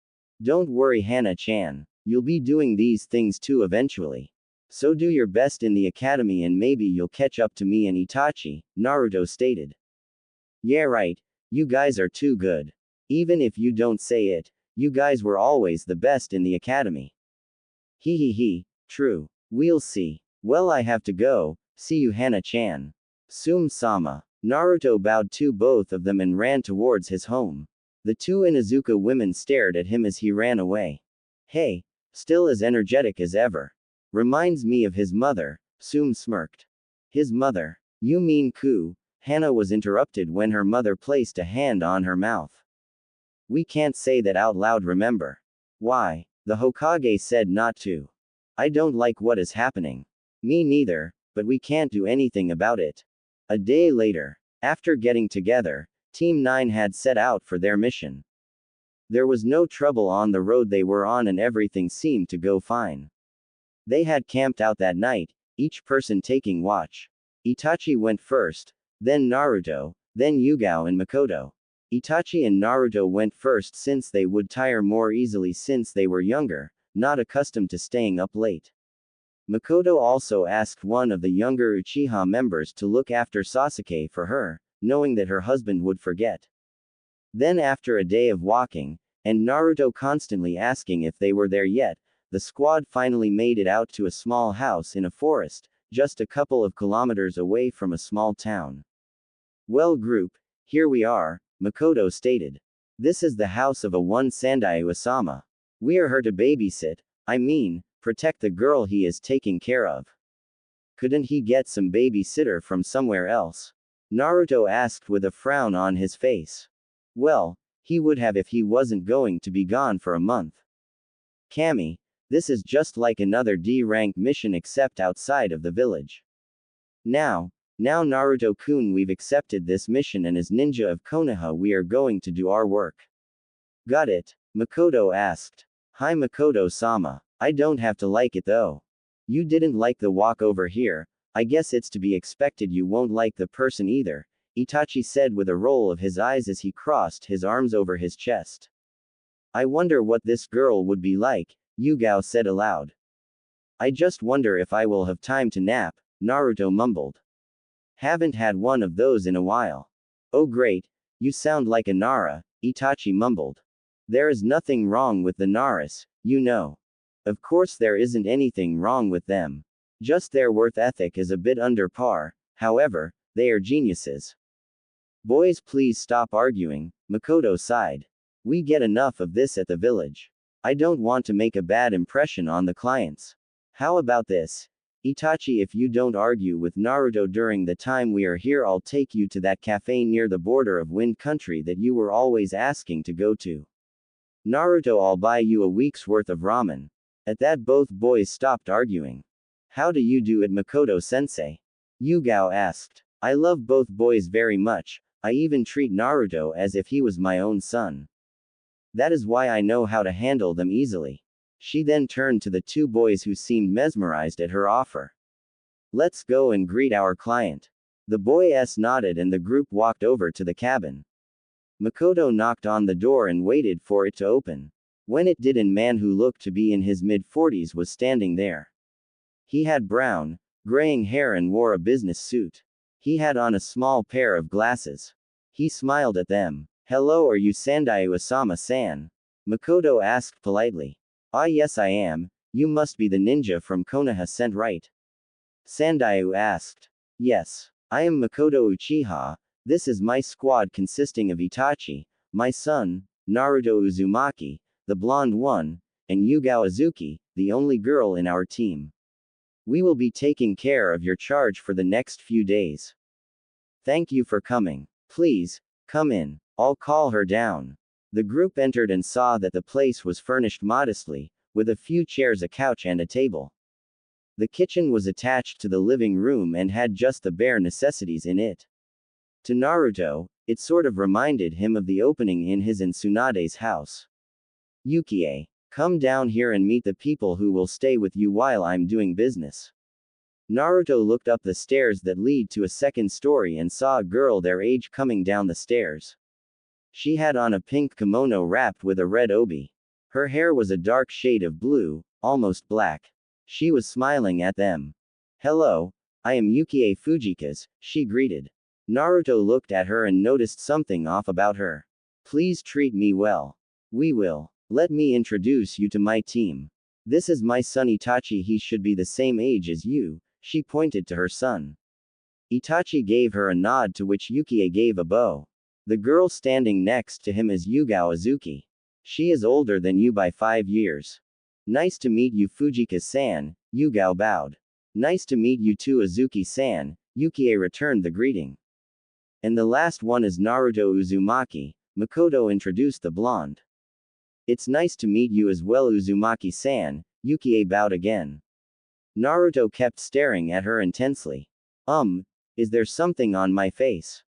Don't worry Hana-chan. You'll be doing these things too eventually. So do your best in the academy and maybe you'll catch up to me and Itachi, Naruto stated. Yeah right, you guys are too good. Even if you don't say it, you guys were always the best in the academy. He, true. We'll see. Well I have to go, see you Hana-chan. Sum-sama. Naruto bowed to both of them and ran towards his home. The 2 Inuzuka women stared at him as he ran away. Hey, still as energetic as ever. Reminds me of his mother, Sum smirked. His mother? You mean Ku? Hana was interrupted when her mother placed a hand on her mouth. We can't say that out loud remember. Why? The Hokage said not to. I don't like what is happening. Me neither, but we can't do anything about it. A day later, after getting together, Team 9 had set out for their mission. There was no trouble on the road they were on and everything seemed to go fine. They had camped out that night, each person taking watch. Itachi went first, then Naruto, then Yugao and Makoto. Itachi and Naruto went first since they would tire more easily since they were younger, not accustomed to staying up late. Makoto also asked one of the younger Uchiha members to look after Sasuke for her, knowing that her husband would forget. Then after a day of walking, and Naruto constantly asking if they were there yet, the squad finally made it out to a small house in a forest, just a couple of kilometers away from a small town. Well group, here we are, Makoto stated. This is the house of a one Sandai Osama. We are here to babysit, protect the girl he is taking care of. Couldn't he get some babysitter from somewhere else? Naruto asked with a frown on his face. Well, he would have if he wasn't going to be gone for a month. Kami, this is just like another D-rank mission except outside of the village. Now Naruto-kun we've accepted this mission and as ninja of Konoha we are going to do our work. Got it? Makoto asked. Hi Makoto-sama. I don't have to like it though. You didn't like the walk over here, I guess it's to be expected you won't like the person either, Itachi said with a roll of his eyes as he crossed his arms over his chest. I wonder what this girl would be like, Yugao said aloud. I just wonder if I will have time to nap, Naruto mumbled. Haven't had one of those in a while. Oh great, you sound like a Nara, Itachi mumbled. There is nothing wrong with the Naras, you know. Of course there isn't anything wrong with them. Just their work ethic is a bit under par, However, they are geniuses. Boys, please stop arguing, Makoto sighed. We get enough of this at the village. I don't want to make a bad impression on the clients. How about this? Itachi, if you don't argue with Naruto during the time we are here, I'll take you to that cafe near the border of Wind Country that you were always asking to go to. Naruto, I'll buy you a week's worth of ramen. At that, both boys stopped arguing. How do you do it, Makoto-sensei? Yugao asked. I love both boys very much. I even treat Naruto as if he was my own son. That is why I know how to handle them easily. She then turned to the two boys who seemed mesmerized at her offer. Let's go and greet our client. The boys nodded and the group walked over to the cabin. Makoto knocked on the door and waited for it to open. When it did, a man who looked to be in his mid-40s was standing there. He had brown, graying hair and wore a business suit. He had on a small pair of glasses. He smiled at them. Hello, are you Sandayu Asama-san? Makoto asked politely. Ah, yes, I am. You must be the ninja from Konoha, right? Sandayu asked. Yes. I am Makoto Uchiha. This is my squad consisting of Itachi, my son, Naruto Uzumaki, the blonde one, and Yugao Azuki, the only girl in our team. We will be taking care of your charge for the next few days. Thank you for coming. Please, come in. I'll call her down. The group entered and saw that the place was furnished modestly, with a few chairs, a couch, and a table. The kitchen was attached to the living room and had just the bare necessities in it. To Naruto, it sort of reminded him of the opening in his and Tsunade's house. Yukie, come down here and meet the people who will stay with you while I'm doing business. Naruto looked up the stairs that lead to a second story and saw a girl their age coming down the stairs. She had on a pink kimono wrapped with a red obi. Her hair was a dark shade of blue, almost black. She was smiling at them. Hello, I am Yukie Fujikaze, she greeted. Naruto looked at her and noticed something off about her. Please treat me well. We will. Let me introduce you to my team. This is my son Itachi, he should be the same age as you, she pointed to her son. Itachi gave her a nod, to which Yukie gave a bow. The girl standing next to him is Yugao Azuki. She is older than you by 5 years. Nice to meet you, Fujika-san, Yugao bowed. Nice to meet you too, Azuki-san, Yukie returned the greeting. And the last one is Naruto Uzumaki, Makoto introduced the blonde. It's nice to meet you as well, Uzumaki-san, Yukie bowed again. Naruto kept staring at her intensely. Is there something on my face?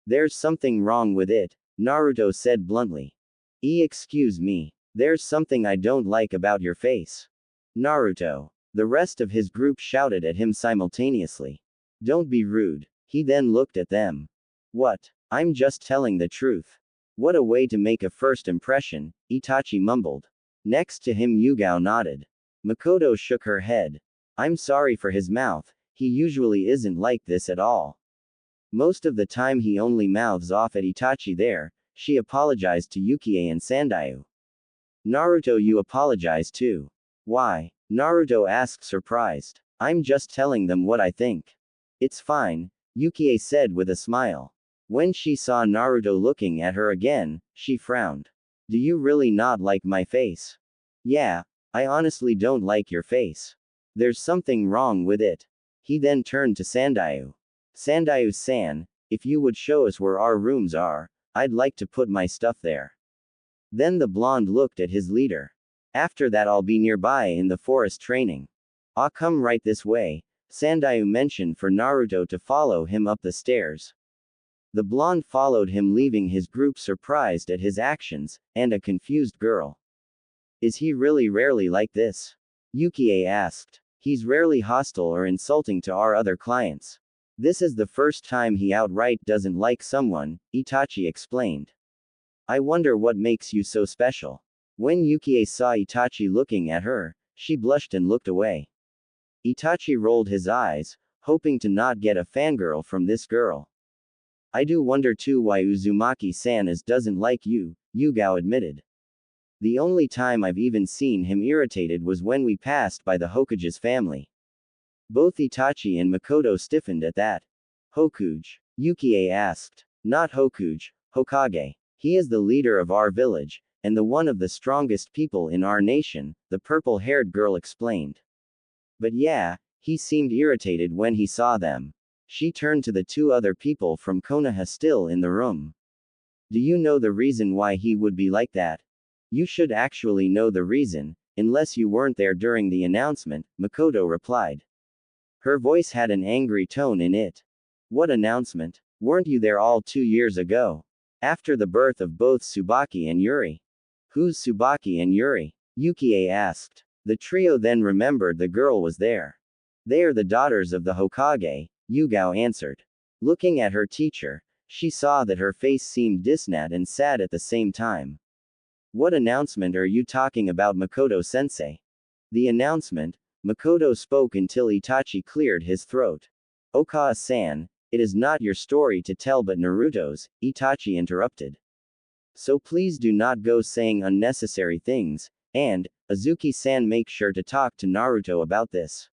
There's something wrong with it, Naruto said bluntly. Excuse me. There's something I don't like about your face. Naruto. The rest of his group shouted at him simultaneously. Don't be rude. He then looked at them. What? I'm just telling the truth. What a way to make a first impression, Itachi mumbled. Next to him Yugao nodded. Makoto shook her head. I'm sorry for his mouth, he usually isn't like this at all. Most of the time he only mouths off at Itachi there, she apologized to Yukie and Sandayu. Naruto, you apologize too. Why? Naruto asked surprised. I'm just telling them what I think. It's fine, Yukie said with a smile. When she saw Naruto looking at her again, she frowned. Do you really not like my face? Yeah, I honestly don't like your face. There's something wrong with it. He then turned to Sandayu. Sandayu-san, if you would show us where our rooms are, I'd like to put my stuff there. Then the blonde looked at his leader. After that I'll be nearby in the forest training. I'll come right this way, Sandayu mentioned for Naruto to follow him up the stairs. The blonde followed him, leaving his group surprised at his actions, and a confused girl. Is he really rarely like this? Yukie asked. He's rarely hostile or insulting to our other clients. This is the first time he outright doesn't like someone, Itachi explained. I wonder what makes you so special. When Yukie saw Itachi looking at her, she blushed and looked away. Itachi rolled his eyes, hoping to not get a fangirl from this girl. I do wonder too why Uzumaki-san doesn't like you, Yugao admitted. The only time I've even seen him irritated was when we passed by the Hokage's family. Both Itachi and Makoto stiffened at that. Hokuge. Yukie asked. Not Hokuge, Hokage. He is the leader of our village, and the one of the strongest people in our nation, the purple-haired girl explained. But yeah, he seemed irritated when he saw them. She turned to the two other people from Konoha still in the room. Do you know the reason why he would be like that? You should actually know the reason, unless you weren't there during the announcement, Makoto replied. Her voice had an angry tone in it. What announcement? Weren't you there all 2 years ago? After the birth of both Tsubaki and Yuri. Who's Tsubaki and Yuri? Yukie asked. The trio then remembered the girl was there. They are the daughters of the Hokage, Yugao answered. Looking at her teacher, she saw that her face seemed disnat and sad at the same time. What announcement are you talking about, Makoto-sensei? The announcement, Makoto spoke until Itachi cleared his throat. Okawa-san, it is not your story to tell but Naruto's, Itachi interrupted. So please do not go saying unnecessary things, and, Azuki-san, make sure to talk to Naruto about this.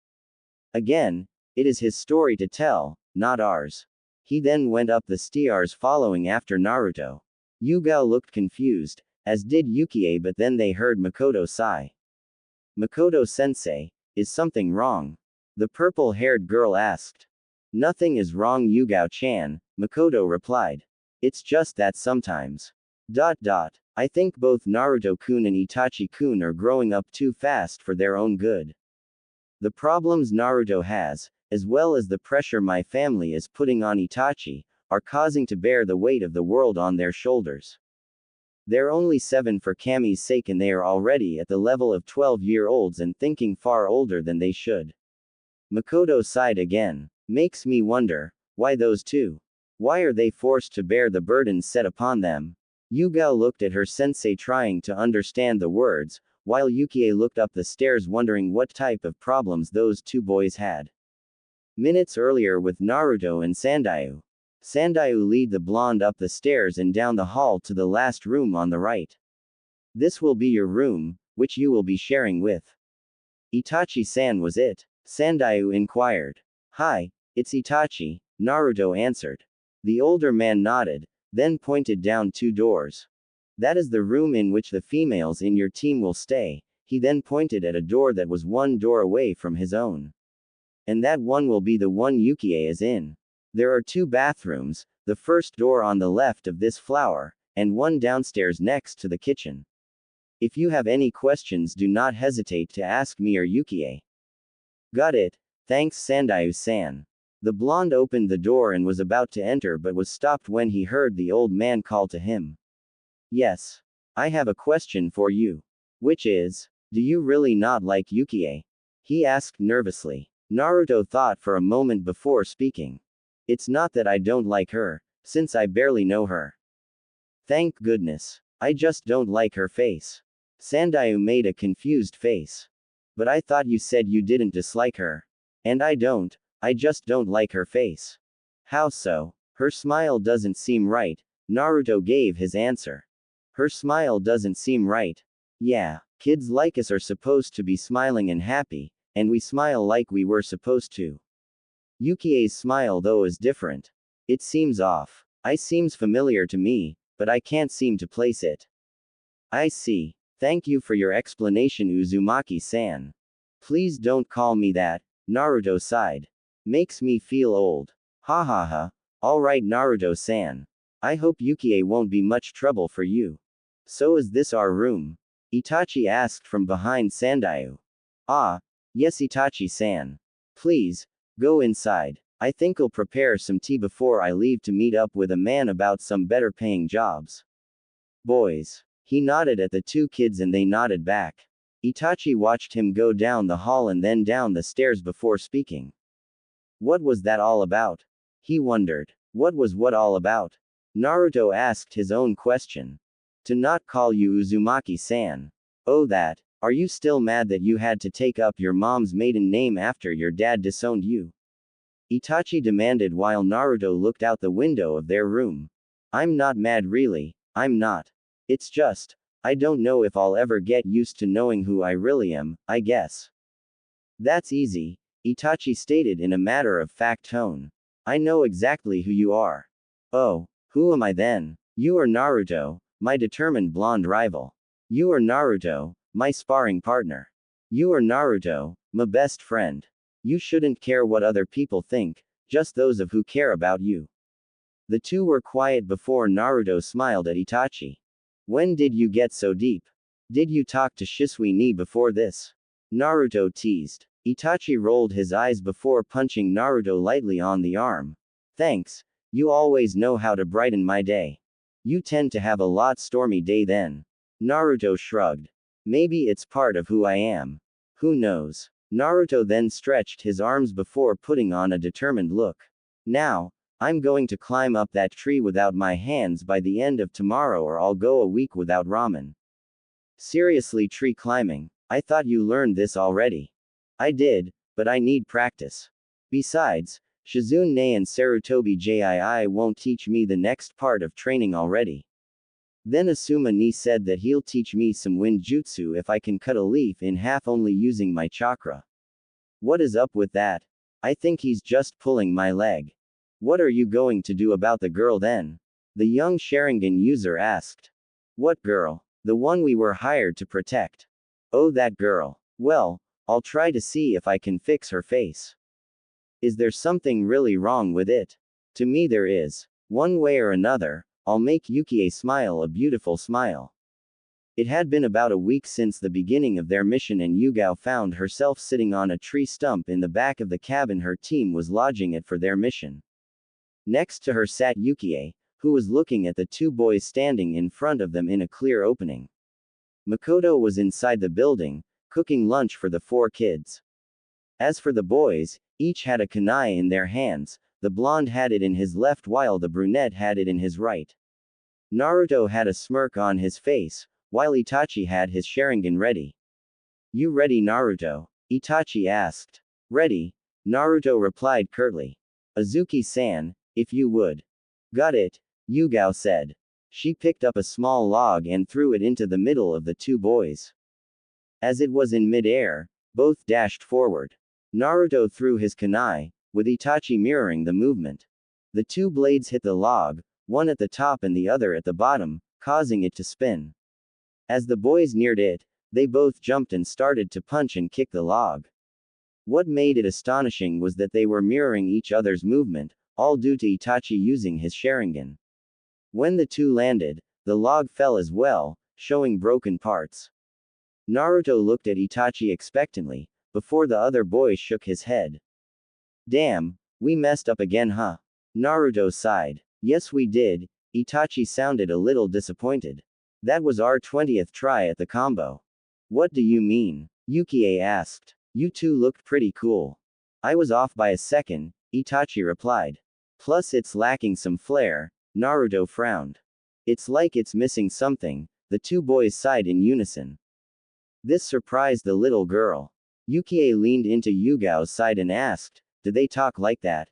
Again, it is his story to tell, not ours. He then went up the stairs following after Naruto. Yugao looked confused, as did Yukie, but then they heard Makoto sigh. Makoto-sensei, is something wrong? The purple-haired girl asked. Nothing is wrong, Yugao-chan, Makoto replied. It's just that sometimes. I think both Naruto-kun and Itachi-kun are growing up too fast for their own good. The problems Naruto has, as well as the pressure my family is putting on Itachi, are causing to bear the weight of the world on their shoulders. They're only 7 for Kami's sake and they are already at the level of 12-year-olds and thinking far older than they should. Makoto sighed again. Makes me wonder, why those two? Why are they forced to bear the burdens set upon them? Yugao looked at her sensei trying to understand the words, while Yukie looked up the stairs wondering what type of problems those two boys had. Minutes earlier with Naruto and Sandayu. Sandayu lead the blonde up the stairs and down the hall to the last room on the right. This will be your room, which you will be sharing with. Itachi-san, was it? Sandayu inquired. Hi, it's Itachi, Naruto answered. The older man nodded, then pointed down 2 doors. That is the room in which the females in your team will stay. He then pointed at a door that was 1 door away from his own. And that one will be the one Yukie is in. There are 2 bathrooms, the first door on the left of this floor, and one downstairs next to the kitchen. If you have any questions, do not hesitate to ask me or Yukie. Got it, thanks Sandayu-san. The blonde opened the door and was about to enter but was stopped when he heard the old man call to him. Yes. I have a question for you. Which is, do you really not like Yukie? He asked nervously. Naruto thought for a moment before speaking. It's not that I don't like her, since I barely know her. Thank goodness. I just don't like her face. Sandayu made a confused face. But I thought you said you didn't dislike her. And I don't, I just don't like her face. How so? Her smile doesn't seem right, Naruto gave his answer. Her smile doesn't seem right. Yeah, kids like us are supposed to be smiling and happy, and we smile like we were supposed to. Yukie's smile though is different. It seems off. It seems familiar to me, but I can't seem to place it. I see. Thank you for your explanation, Uzumaki-san. Please don't call me that, Naruto sighed. Makes me feel old. Ha ha ha. Alright Naruto-san. I hope Yukie won't be much trouble for you. So is this our room? Itachi asked from behind Sandayu. Ah, yes Itachi-san. Please, go inside. I think I'll prepare some tea before I leave to meet up with a man about some better paying jobs. Boys. He nodded at the 2 kids and they nodded back. Itachi watched him go down the hall and then down the stairs before speaking. What was that all about? He wondered. What was what all about? Naruto asked his own question. To not call you Uzumaki-san. Oh that. Are you still mad that you had to take up your mom's maiden name after your dad disowned you? Itachi demanded while Naruto looked out the window of their room. I'm not mad really, I'm not. It's just, I don't know if I'll ever get used to knowing who I really am, I guess. That's easy, Itachi stated in a matter-of-fact tone. I know exactly who you are. Oh, who am I then? You are Naruto, my determined blonde rival. You are Naruto, my sparring partner. You are Naruto, my best friend. You shouldn't care what other people think, just those of who care about you. The two were quiet before Naruto smiled at Itachi. When did you get so deep? Did you talk to Shisui ni before this? Naruto teased. Itachi rolled his eyes before punching Naruto lightly on the arm. Thanks, you always know how to brighten my day. You tend to have a lot stormy day then. Naruto shrugged. Maybe it's part of who I am. Who knows? Naruto then stretched his arms before putting on a determined look. Now, I'm going to climb up that tree without my hands by the end of tomorrow, or I'll go a week without ramen. Seriously, tree climbing? I thought you learned this already. I did, but I need practice. Besides, Shizune and Sarutobi Jii won't teach me the next part of training already. Then Asuma ni said that he'll teach me some wind jutsu if I can cut a leaf in half only using my chakra. What is up with that? I think he's just pulling my leg. What are you going to do about the girl then? The young Sharingan user asked. What girl? The one we were hired to protect. Oh, that girl. Well, I'll try to see if I can fix her face. Is there something really wrong with it? To me there is. One way or another, I'll make Yukie smile a beautiful smile. It had been about a week since the beginning of their mission, and Yugao found herself sitting on a tree stump in the back of the cabin her team was lodging at for their mission. Next to her sat Yukie, who was looking at the two boys standing in front of them in a clear opening. Makoto was inside the building, cooking lunch for the four kids. As for the boys, each had a kunai in their hands. The blonde had it in his left while the brunette had it in his right. Naruto had a smirk on his face, while Itachi had his Sharingan ready. You ready, Naruto? Itachi asked. Ready, Naruto replied curtly. Azuki-san, if you would. Got it, Yugao said. She picked up a small log and threw it into the middle of the two boys. As it was in mid-air, both dashed forward. Naruto threw his kunai, with Itachi mirroring the movement. The two blades hit the log, one at the top and the other at the bottom, causing it to spin. As the boys neared it, they both jumped and started to punch and kick the log. What made it astonishing was that they were mirroring each other's movement, all due to Itachi using his Sharingan. When the two landed, the log fell as well, showing broken parts. Naruto looked at Itachi expectantly, before the other boy shook his head. Damn, we messed up again, huh? Naruto sighed. Yes, we did. Itachi sounded a little disappointed. That was our 20th try at the combo. What do you mean? Yukie asked. You two looked pretty cool. I was off by a second, Itachi replied. Plus it's lacking some flair, Naruto frowned. It's like it's missing something, the two boys sighed in unison. This surprised the little girl. Yukie leaned into Yugao's side and asked, do they talk like that?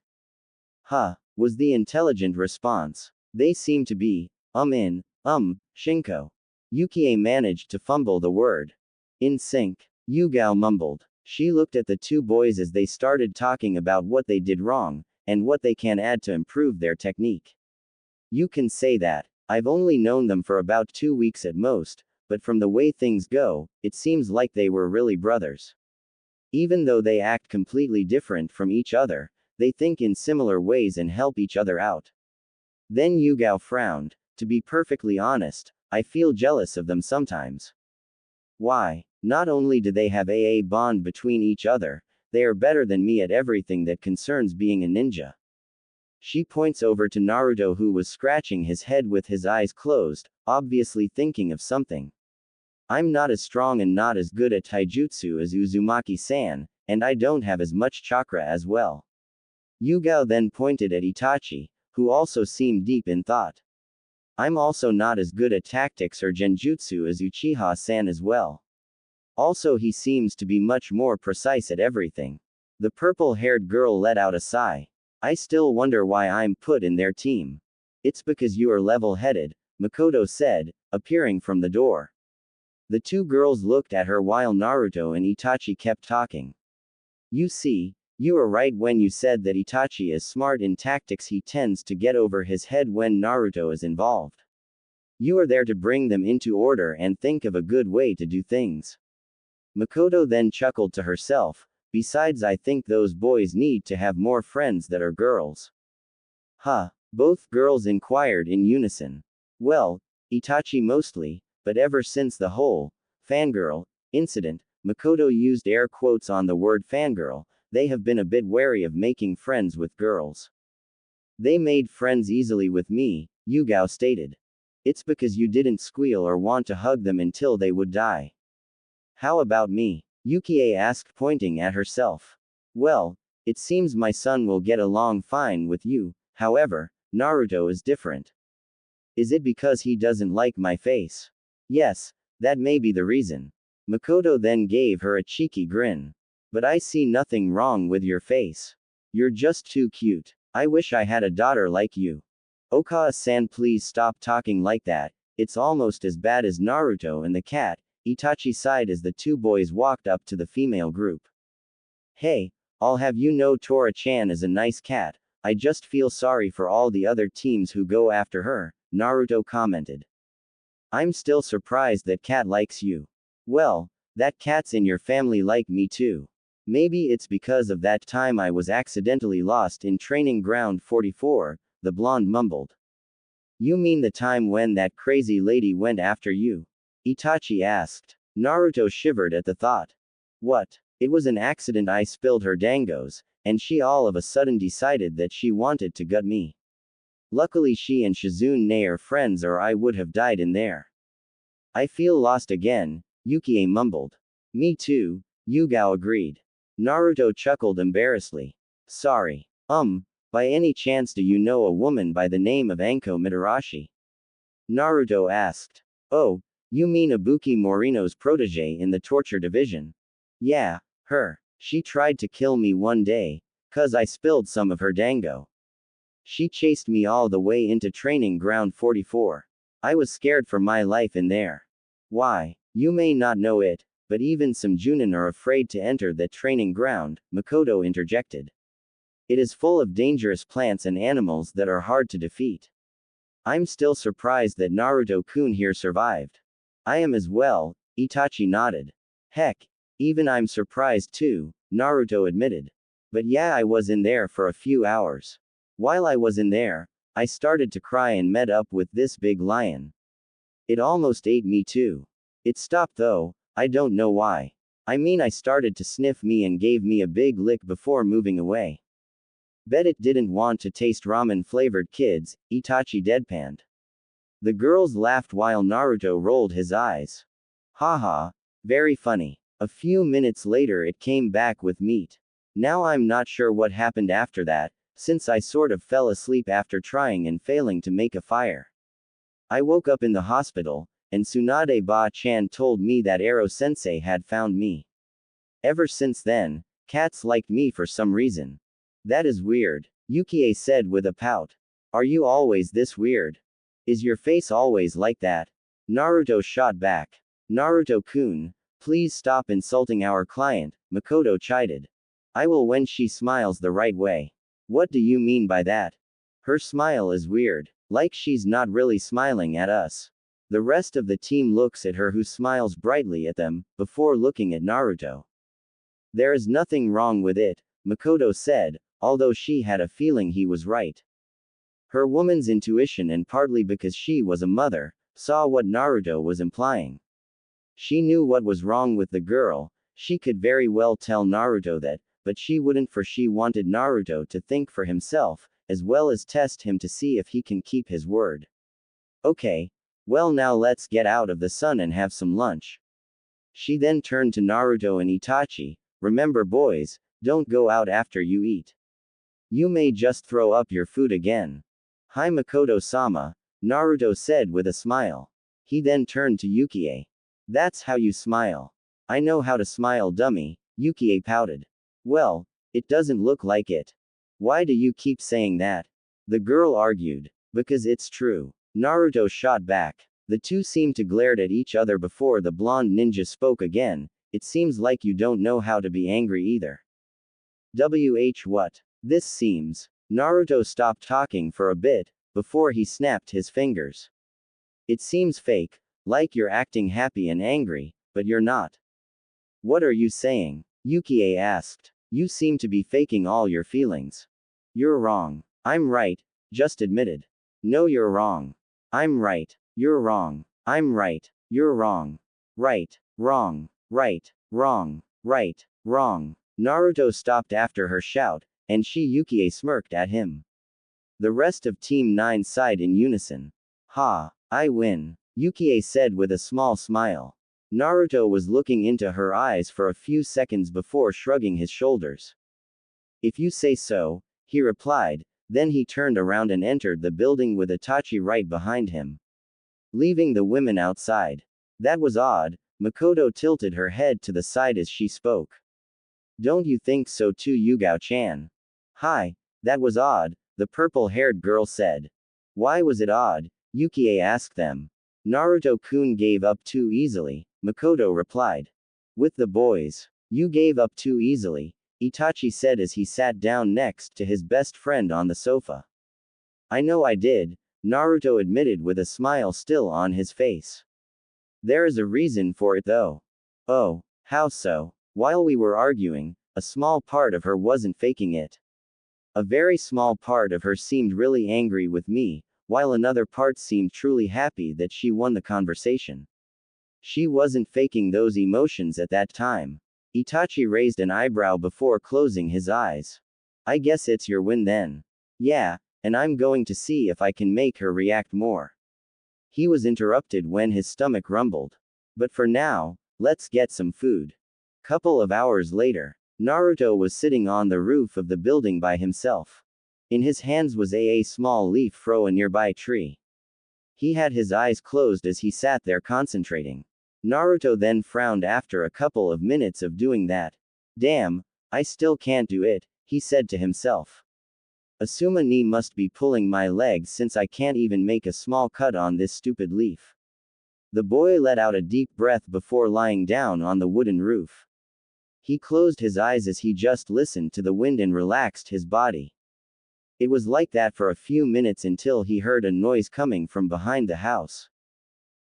Huh, was the intelligent response. They seem to be, Shinko. Yukie managed to fumble the word. In sync, Yugao mumbled. She looked at the two boys as they started talking about what they did wrong, and what they can add to improve their technique. You can say that. I've only known them for about 2 weeks at most, but from the way things go, it seems like they were really brothers. Even though they act completely different from each other, they think in similar ways and help each other out. Then Yugao frowned. To be perfectly honest, I feel jealous of them sometimes. Why? Not only do they have a bond between each other, they are better than me at everything that concerns being a ninja. She points over to Naruto, who was scratching his head with his eyes closed, obviously thinking of something. I'm not as strong and not as good at taijutsu as Uzumaki-san, and I don't have as much chakra as well. Yugao then pointed at Itachi, who also seemed deep in thought. I'm also not as good at tactics or genjutsu as Uchiha-san as well. Also, he seems to be much more precise at everything. The purple-haired girl let out a sigh. I still wonder why I'm put in their team. It's because you are level-headed, Makoto said, appearing from the door. The two girls looked at her while Naruto and Itachi kept talking. You see, You were right when you said that Itachi is smart in tactics. He tends to get over his head when Naruto is involved. You are there to bring them into order and think of a good way to do things. Makoto then chuckled to herself. Besides, I think those boys need to have more friends that are girls. Huh? Both girls inquired in unison. Well, Itachi mostly, but ever since the whole fangirl incident, Makoto used air quotes on the word fangirl, they have been a bit wary of making friends with girls. They made friends easily with me, Yugao stated. It's because you didn't squeal or want to hug them until they would die. How about me? Yukie asked, pointing at herself. Well, it seems my son will get along fine with you, however, Naruto is different. Is it because he doesn't like my face? Yes, that may be the reason. Makoto then gave her a cheeky grin. But I see nothing wrong with your face. You're just too cute. I wish I had a daughter like you. Okawa-san, please stop talking like that. It's almost as bad as Naruto and the cat. Itachi sighed as the two boys walked up to the female group. Hey, I'll have you know Tora-chan is a nice cat. I just feel sorry for all the other teams who go after her, Naruto commented. I'm still surprised that cat likes you. Well, that cat's in your family like me too. Maybe it's because of that time I was accidentally lost in training ground 44, the blonde mumbled. You mean the time when that crazy lady went after you? Itachi asked. Naruto shivered at the thought. What? It was an accident. I spilled her dangos, and she all of a sudden decided that she wanted to gut me. Luckily she and Shizune are friends or I would have died in there. I feel lost again, Yukie mumbled. Me too, Yugao agreed. Naruto chuckled embarrassedly. Sorry. By any chance do you know a woman by the name of Anko Mitarashi? Naruto asked. Oh, you mean Ibuki Morino's protege in the torture division? Yeah, her. She tried to kill me one day, 'cause I spilled some of her dango. She chased me all the way into training ground 44. I was scared for my life in there. Why? You may not know it, but even some Junin are afraid to enter that training ground, Makoto interjected. It is full of dangerous plants and animals that are hard to defeat. I'm still surprised that Naruto-kun here survived. I am as well, Itachi nodded. Heck, even I'm surprised too, Naruto admitted. But yeah, I was in there for a few hours. While I was in there, I started to cry and met up with this big lion. It almost ate me too. It stopped though, I don't know why. I mean, I started to sniff me and gave me a big lick before moving away. Bet it didn't want to taste ramen-flavored kids, Itachi deadpanned. The girls laughed while Naruto rolled his eyes. Haha, very funny. A few minutes later it came back with meat. Now I'm not sure what happened after that, since I sort of fell asleep after trying and failing to make a fire. I woke up in the hospital, and Tsunade Ba-chan told me that Ero-sensei had found me. Ever since then, cats liked me for some reason. That is weird, Yukie said with a pout. Are you always this weird? Is your face always like that? Naruto shot back. Naruto-kun, please stop insulting our client, Makoto chided. I will when she smiles the right way. What do you mean by that? Her smile is weird, like she's not really smiling at us. The rest of the team looks at her who smiles brightly at them, before looking at Naruto. There is nothing wrong with it, Makoto said, although she had a feeling he was right. Her woman's intuition, and partly because she was a mother, saw what Naruto was implying. She knew what was wrong with the girl. She could very well tell Naruto that, but she wouldn't, for she wanted Naruto to think for himself, as well as test him to see if he can keep his word. Okay. Well, now let's get out of the sun and have some lunch. She then turned to Naruto and Itachi. Remember boys, don't go out after you eat. You may just throw up your food again. Hi Makoto-sama, Naruto said with a smile. He then turned to Yukie. That's how you smile. I know how to smile, dummy, Yukie pouted. Well, it doesn't look like it. Why do you keep saying that? The girl argued. Because it's true. Naruto shot back. The two seemed to glare at each other before the blonde ninja spoke again. It seems like you don't know how to be angry either. What? This seems. Naruto stopped talking for a bit, before he snapped his fingers. It seems fake, like you're acting happy and angry, but you're not. What are you saying? Yukie asked. You seem to be faking all your feelings. You're wrong. I'm right, just admitted. No, you're wrong. I'm right. You're wrong. I'm right. You're wrong. Right. Wrong. Right. Wrong. Right. Wrong. Naruto stopped after her shout, and Yukie smirked at him. The rest of Team 9 sighed in unison. Ha, I win, Yukie said with a small smile. Naruto was looking into her eyes for a few seconds before shrugging his shoulders. If you say so, he replied, then he turned around and entered the building with Itachi right behind him, leaving the women outside. That was odd, Makoto tilted her head to the side as she spoke. Don't you think so too, Yugao-chan? Hi, that was odd, the purple-haired girl said. Why was it odd? Yukie asked them. Naruto-kun gave up too easily, Makoto replied. With the boys. You gave up too easily, Itachi said as he sat down next to his best friend on the sofa. I know I did, Naruto admitted with a smile still on his face. There is a reason for it though. Oh, how so? While we were arguing, a small part of her wasn't faking it. A very small part of her seemed really angry with me, while another part seemed truly happy that she won the conversation. She wasn't faking those emotions at that time. Itachi raised an eyebrow before closing his eyes. I guess it's your win then. Yeah, and I'm going to see if I can make her react more. He was interrupted when his stomach rumbled. But for now, let's get some food. Couple of hours later, Naruto was sitting on the roof of the building by himself. In his hands was a small leaf from a nearby tree. He had his eyes closed as he sat there concentrating. Naruto then frowned after a couple of minutes of doing that. Damn, I still can't do it, he said to himself. Asuma ni must be pulling my legs since I can't even make a small cut on this stupid leaf. The boy let out a deep breath before lying down on the wooden roof. He closed his eyes as he just listened to the wind and relaxed his body. It was like that for a few minutes until he heard a noise coming from behind the house.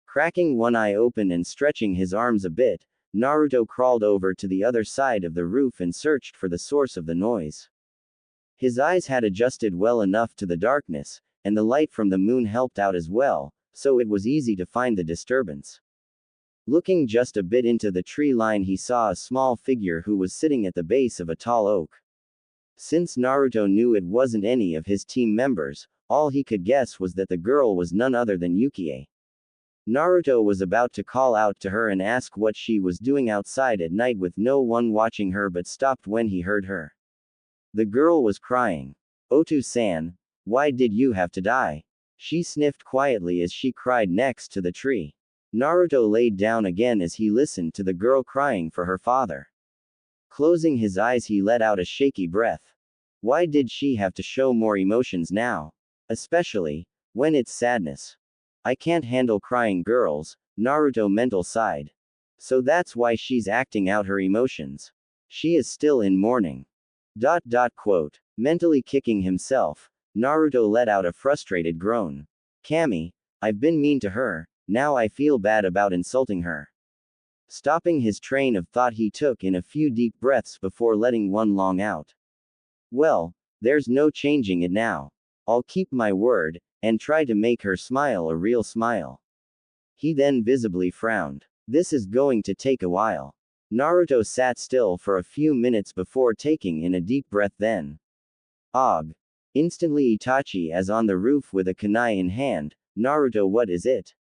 Cracking one eye open and stretching his arms a bit, Naruto crawled over to the other side of the roof and searched for the source of the noise. His eyes had adjusted well enough to the darkness, and the light from the moon helped out as well, so it was easy to find the disturbance. Looking just a bit into the tree line, he saw a small figure who was sitting at the base of a tall oak. Since Naruto knew it wasn't any of his team members, all he could guess was that the girl was none other than Yukie. Naruto was about to call out to her and ask what she was doing outside at night with no one watching her, but stopped when he heard her. The girl was crying. Otu-san, why did you have to die? She sniffed quietly as she cried next to the tree. Naruto laid down again as he listened to the girl crying for her father. Closing his eyes, he let out a shaky breath. Why did she have to show more emotions now? Especially when it's sadness. I can't handle crying girls, Naruto mental sighed. So that's why she's acting out her emotions. She is still in mourning. Quote. Mentally kicking himself, Naruto let out a frustrated groan. Kami, I've been mean to her, now I feel bad about insulting her. Stopping his train of thought, he took in a few deep breaths before letting one long out. Well, there's no changing it now. I'll keep my word, and try to make her smile a real smile. He then visibly frowned. This is going to take a while. Naruto sat still for a few minutes before taking in a deep breath, then. Og. Instantly Itachi is on the roof with a kunai in hand. Naruto, what is it?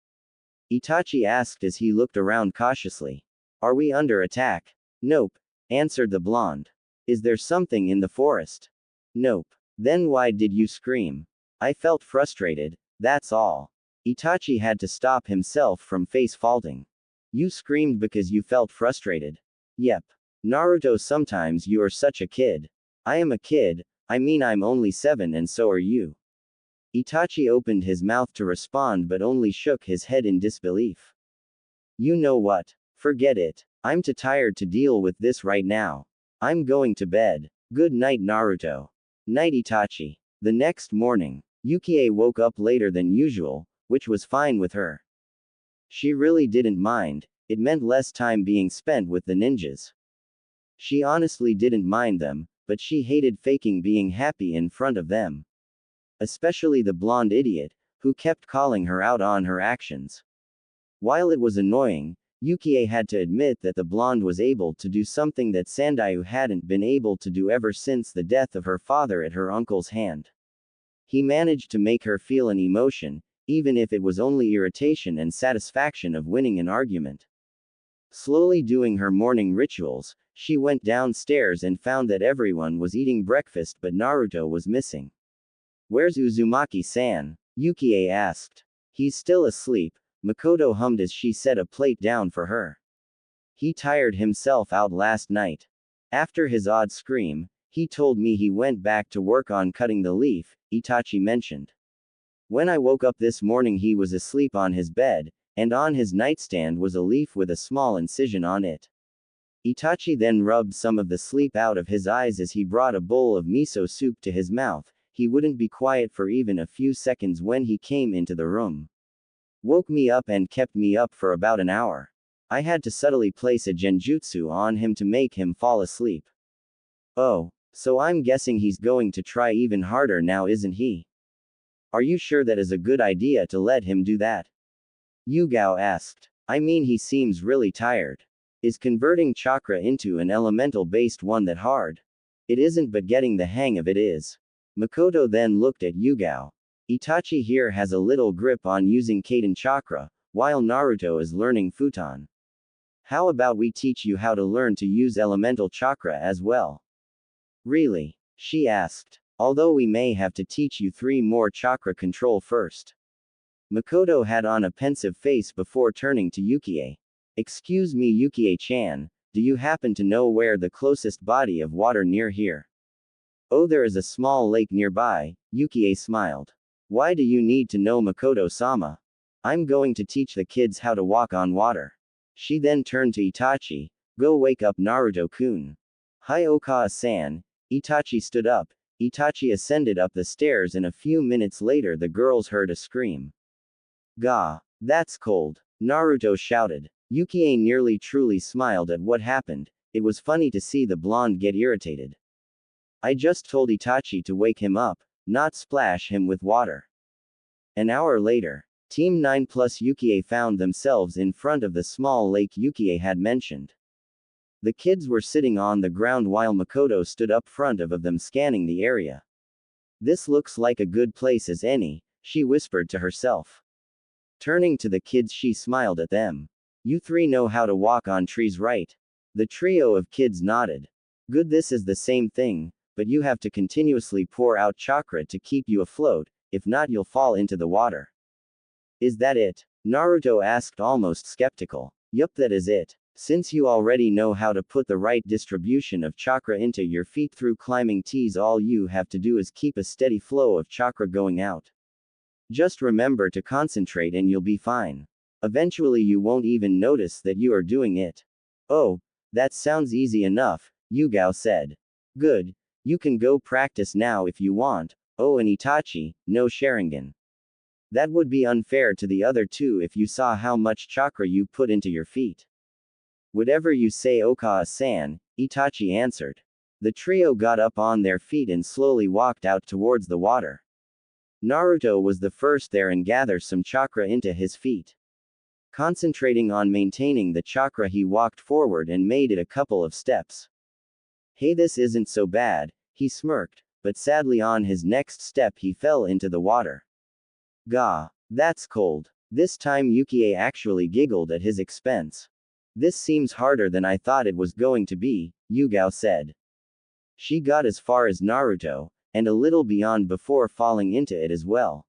Itachi asked as he looked around cautiously. Are we under attack? Nope, answered the blonde. Is there something in the forest? Nope. Then why did you scream? I felt frustrated, that's all. Itachi had to stop himself from face faulting. You screamed because you felt frustrated? Yep. Naruto, sometimes you are such a kid. I am a kid, I mean I'm only 7 and so are you. Itachi opened his mouth to respond but only shook his head in disbelief. You know what? Forget it. I'm too tired to deal with this right now. I'm going to bed. Good night, Naruto. Night, Itachi. The next morning, Yukie woke up later than usual, which was fine with her. She really didn't mind, it meant less time being spent with the ninjas. She honestly didn't mind them, but she hated faking being happy in front of them. Especially the blonde idiot, who kept calling her out on her actions. While it was annoying, Yukie had to admit that the blonde was able to do something that Sandayu hadn't been able to do ever since the death of her father at her uncle's hand. He managed to make her feel an emotion, even if it was only irritation and satisfaction of winning an argument. Slowly doing her morning rituals, she went downstairs and found that everyone was eating breakfast but Naruto was missing. "Where's Uzumaki-san?" Yukie asked. "He's still asleep," Makoto hummed as she set a plate down for her. "He tired himself out last night. After his odd scream, he told me he went back to work on cutting the leaf," Itachi mentioned. "When I woke up this morning he was asleep on his bed, and on his nightstand was a leaf with a small incision on it." Itachi then rubbed some of the sleep out of his eyes as he brought a bowl of miso soup to his mouth. He wouldn't be quiet for even a few seconds when he came into the room. "Woke me up and kept me up for about an hour. I had to subtly place a genjutsu on him to make him fall asleep." "Oh, so I'm guessing he's going to try even harder now, isn't he? Are you sure that is a good idea to let him do that?" Yugao asked. "I mean, he seems really tired. Is converting chakra into an elemental-based one that hard?" "It isn't, but getting the hang of it is." Makoto then looked at Yugao. "Itachi here has a little grip on using Kaden chakra, while Naruto is learning futon. How about we teach you how to learn to use elemental chakra as well?" "Really?" she asked. "Although we may have to teach you 3 more chakra control first." Makoto had on a pensive face before turning to Yukie. "Excuse me, Yukie-chan, do you happen to know where the closest body of water near here?" "Oh, there is a small lake nearby," Yukie smiled. "Why do you need to know, Makoto-sama? I'm going to teach the kids how to walk on water." She then turned to Itachi. "Go wake up Naruto-kun." "Hi, Okawa-san." Itachi stood up. Itachi ascended up the stairs and a few minutes later the girls heard a scream. "Gah! That's cold!" Naruto shouted. Yukie nearly truly smiled at what happened. It was funny to see the blonde get irritated. "I just told Itachi to wake him up, not splash him with water." An hour later, Team 9 plus Yukie found themselves in front of the small lake Yukie had mentioned. The kids were sitting on the ground while Makoto stood up front of them scanning the area. "This looks like a good place as any," she whispered to herself. Turning to the kids, she smiled at them. "You 3 know how to walk on trees, right?" The trio of kids nodded. "Good, this is the same thing, but you have to continuously pour out chakra to keep you afloat, if not you'll fall into the water." "Is that it?" Naruto asked, almost skeptical. "Yup, that is it. Since you already know how to put the right distribution of chakra into your feet through climbing T's, all you have to do is keep a steady flow of chakra going out. Just remember to concentrate and you'll be fine. Eventually you won't even notice that you are doing it." "Oh, that sounds easy enough," Yugao said. "Good. You can go practice now if you want." "Oh, and Itachi, no Sharingan. That would be unfair to the other 2 if you saw how much chakra you put into your feet." "Whatever you say, Okawa-san," Itachi answered. The trio got up on their feet and slowly walked out towards the water. Naruto was the first there and gathered some chakra into his feet. Concentrating on maintaining the chakra, he walked forward and made it a couple of steps. "Hey, this isn't so bad," he smirked, but sadly on his next step he fell into the water. "Gah, that's cold." This time Yukie actually giggled at his expense. "This seems harder than I thought it was going to be," Yugao said. She got as far as Naruto, and a little beyond before falling into it as well.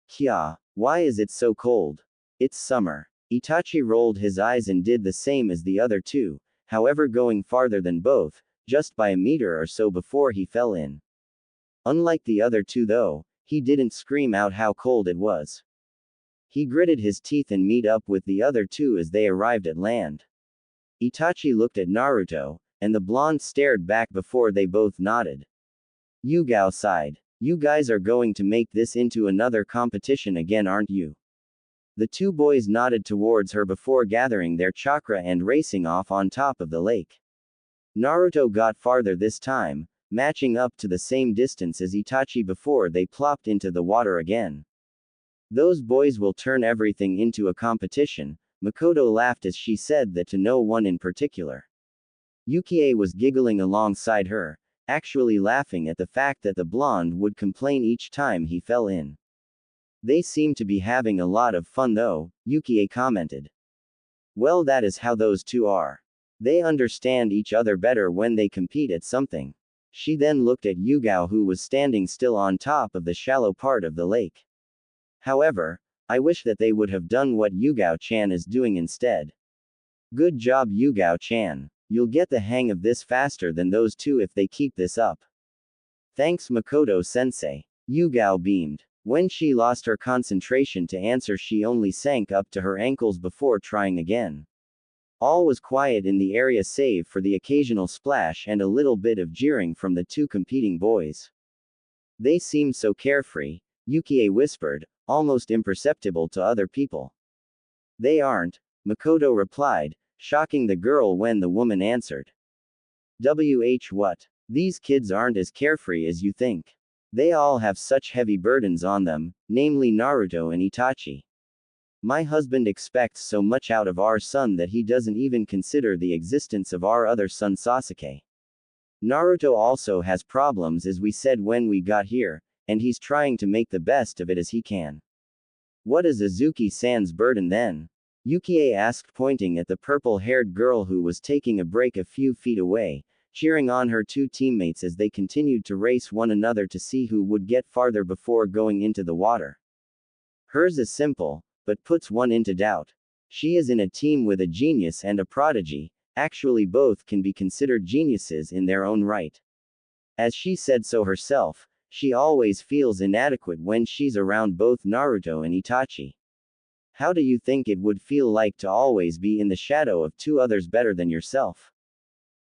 "Kya, why is it so cold? It's summer." Itachi rolled his eyes and did the same as the other 2, however going farther than both, just by a meter or so before he fell in. Unlike the other 2 though, he didn't scream out how cold it was. He gritted his teeth and meet up with the other 2 as they arrived at land. Itachi looked at Naruto, and the blonde stared back before they both nodded. Yugao sighed. You guys are going to make this into another competition again, aren't you? The two boys nodded towards her before gathering their chakra and racing off on top of the lake. Naruto got farther this time, matching up to the same distance as Itachi before they plopped into the water again. Those boys will turn everything into a competition. Makoto laughed as she said that to no one in particular. Yukie was giggling alongside her, actually laughing at the fact that the blonde would complain each time he fell in. They seem to be having a lot of fun though, Yukie commented. Well, that is how those two are. They understand each other better when they compete at something. She then looked at Yugao, who was standing still on top of the shallow part of the lake. However, I wish that they would have done what Yugao-chan is doing instead. Good job, Yugao-chan. You'll get the hang of this faster than those two if they keep this up. Thanks, Makoto-sensei. Yugao beamed. When she lost her concentration to answer, she only sank up to her ankles before trying again. All was quiet in the area save for the occasional splash and a little bit of jeering from the two competing boys. They seemed so carefree, Yukie whispered, almost imperceptible to other people. They aren't, Makoto replied, shocking the girl when the woman answered. What? These kids aren't as carefree as you think. They all have such heavy burdens on them, namely Naruto and Itachi. My husband expects so much out of our son that he doesn't even consider the existence of our other son Sasuke. Naruto also has problems, as we said when we got here, and he's trying to make the best of it as he can. What is Azuki-san's burden then? Yukie asked, pointing at the purple-haired girl who was taking a break a few feet away, cheering on her two teammates as they continued to race one another to see who would get farther before going into the water. Hers is simple, but puts one into doubt. She is in a team with a genius and a prodigy. Actually, both can be considered geniuses in their own right. As she said so herself, she always feels inadequate when she's around both Naruto and Itachi. How do you think it would feel like to always be in the shadow of two others better than yourself?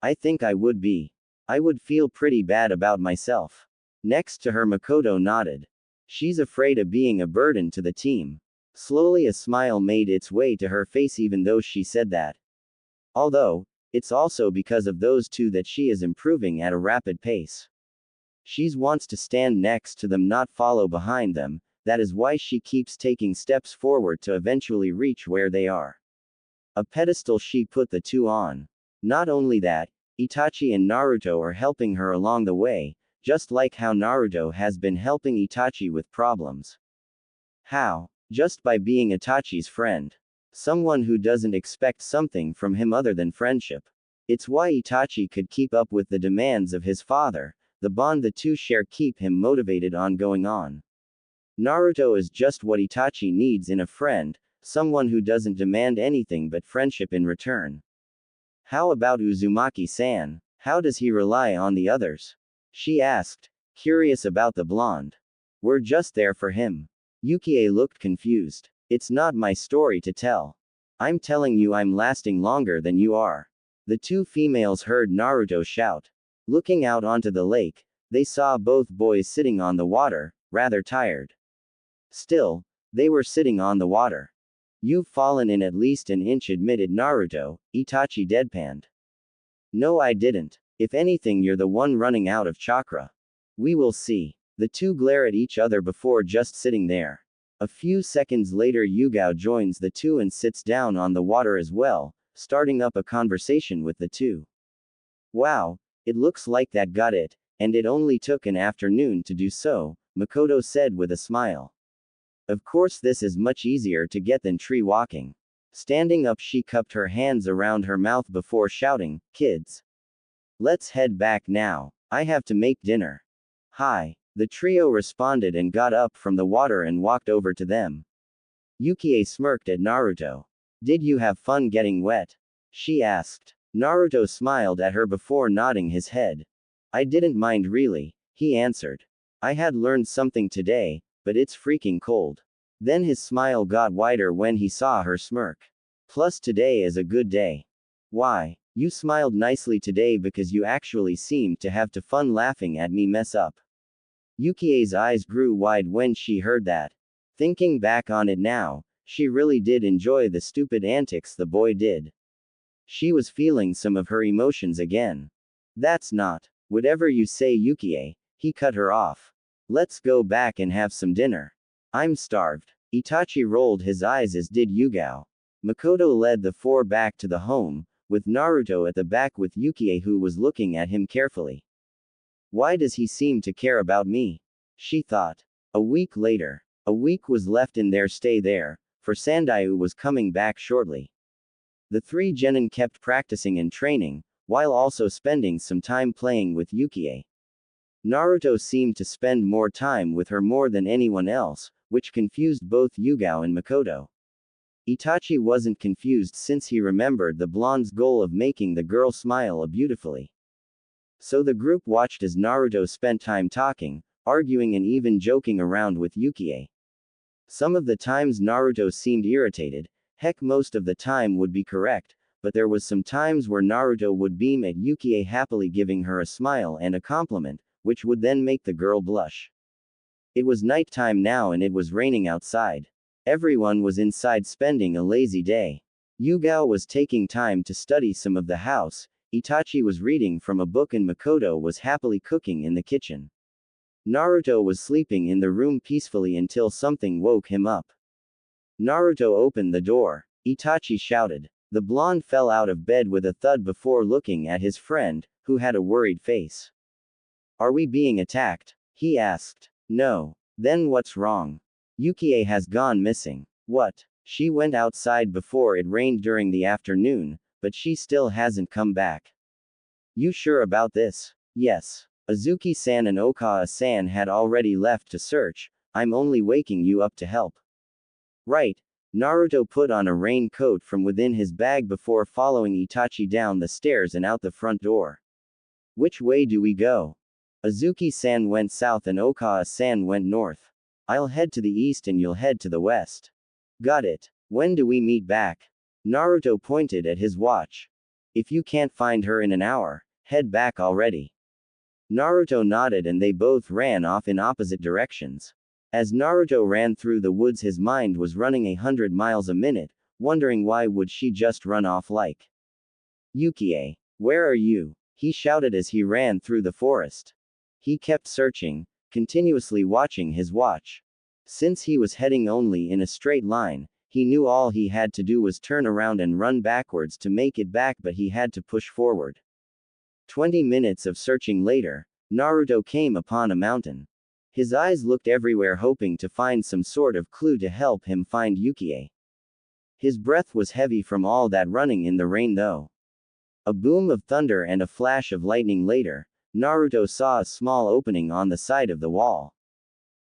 I think I would be. I would feel pretty bad about myself. Next to her, Makoto nodded. She's afraid of being a burden to the team. Slowly a smile made its way to her face even though she said that. Although, it's also because of those two that she is improving at a rapid pace. She wants to stand next to them, not follow behind them. That is why she keeps taking steps forward to eventually reach where they are. A pedestal she put the two on. Not only that, Itachi and Naruto are helping her along the way, just like how Naruto has been helping Itachi with problems. How? Just by being Itachi's friend. Someone who doesn't expect something from him other than friendship. It's why Itachi could keep up with the demands of his father. The bond the two share keep him motivated on going on. Naruto is just what Itachi needs in a friend, someone who doesn't demand anything but friendship in return. How about Uzumaki-san? How does he rely on the others? She asked, curious about the blonde. We're just there for him. Yukie looked confused. It's not my story to tell. I'm telling you I'm lasting longer than you are. The two females heard Naruto shout. Looking out onto the lake, they saw both boys sitting on the water, rather tired. Still, they were sitting on the water. You've fallen in at least an inch, admitted Naruto. Itachi deadpanned. No, I didn't. If anything, you're the one running out of chakra. We will see. The two glare at each other before just sitting there. A few seconds later, Yugao joins the two and sits down on the water as well, starting up a conversation with the two. Wow, it looks like that got it, and it only took an afternoon to do so, Makoto said with a smile. Of course, this is much easier to get than tree walking. Standing up, she cupped her hands around her mouth before shouting, kids. Let's head back now. I have to make dinner. Hi. The trio responded and got up from the water and walked over to them. Yukie smirked at Naruto. Did you have fun getting wet? She asked. Naruto smiled at her before nodding his head. I didn't mind really, he answered. I had learned something today, but it's freaking cold. Then his smile got wider when he saw her smirk. Plus today is a good day. Why? You smiled nicely today because you actually seemed to have fun laughing at me mess up. Yukie's eyes grew wide when she heard that. Thinking back on it now, she really did enjoy the stupid antics the boy did. She was feeling some of her emotions again. That's not. Whatever you say, Yukie, he cut her off. Let's go back and have some dinner. I'm starved. Itachi rolled his eyes as did Yugao. Makoto led the four back to the home, with Naruto at the back with Yukie who was looking at him carefully. Why does he seem to care about me? She thought. A week later. A week was left in their stay there, for Sandayu was coming back shortly. The three genin kept practicing and training, while also spending some time playing with Yukie. Naruto seemed to spend more time with her more than anyone else, which confused both Yugao and Makoto. Itachi wasn't confused since he remembered the blonde's goal of making the girl smile beautifully. So the group watched as Naruto spent time talking, arguing and even joking around with Yukie. Some of the times Naruto seemed irritated, heck most of the time would be correct, but there was some times where Naruto would beam at Yukie happily giving her a smile and a compliment, which would then make the girl blush. It was nighttime now and it was raining outside. Everyone was inside spending a lazy day. Yugao was taking time to study some of the house, Itachi was reading from a book and Makoto was happily cooking in the kitchen. Naruto was sleeping in the room peacefully until something woke him up. Naruto opened the door. Itachi shouted. The blonde fell out of bed with a thud before looking at his friend, who had a worried face. Are we being attacked? He asked. No. Then what's wrong? Yukie has gone missing. What? She went outside before it rained during the afternoon, but she still hasn't come back. You sure about this? Yes. Azuki-san and Okawa-san had already left to search, I'm only waking you up to help. Right. Naruto put on a raincoat from within his bag before following Itachi down the stairs and out the front door. Which way do we go? Azuki-san went south and Okawa-san went north. I'll head to the east and you'll head to the west. Got it. When do we meet back? Naruto pointed at his watch. If you can't find her in an hour, head back already. Naruto nodded and they both ran off in opposite directions. As Naruto ran through the woods his mind was running 100 miles a minute, wondering why would she just run off like. Yukie, where are you? He shouted as he ran through the forest. He kept searching, continuously watching his watch. Since he was heading only in a straight line, he knew all he had to do was turn around and run backwards to make it back, but he had to push forward. 20 minutes of searching later, Naruto came upon a mountain. His eyes looked everywhere hoping to find some sort of clue to help him find Yukie. His breath was heavy from all that running in the rain though. A boom of thunder and a flash of lightning later, Naruto saw a small opening on the side of the wall.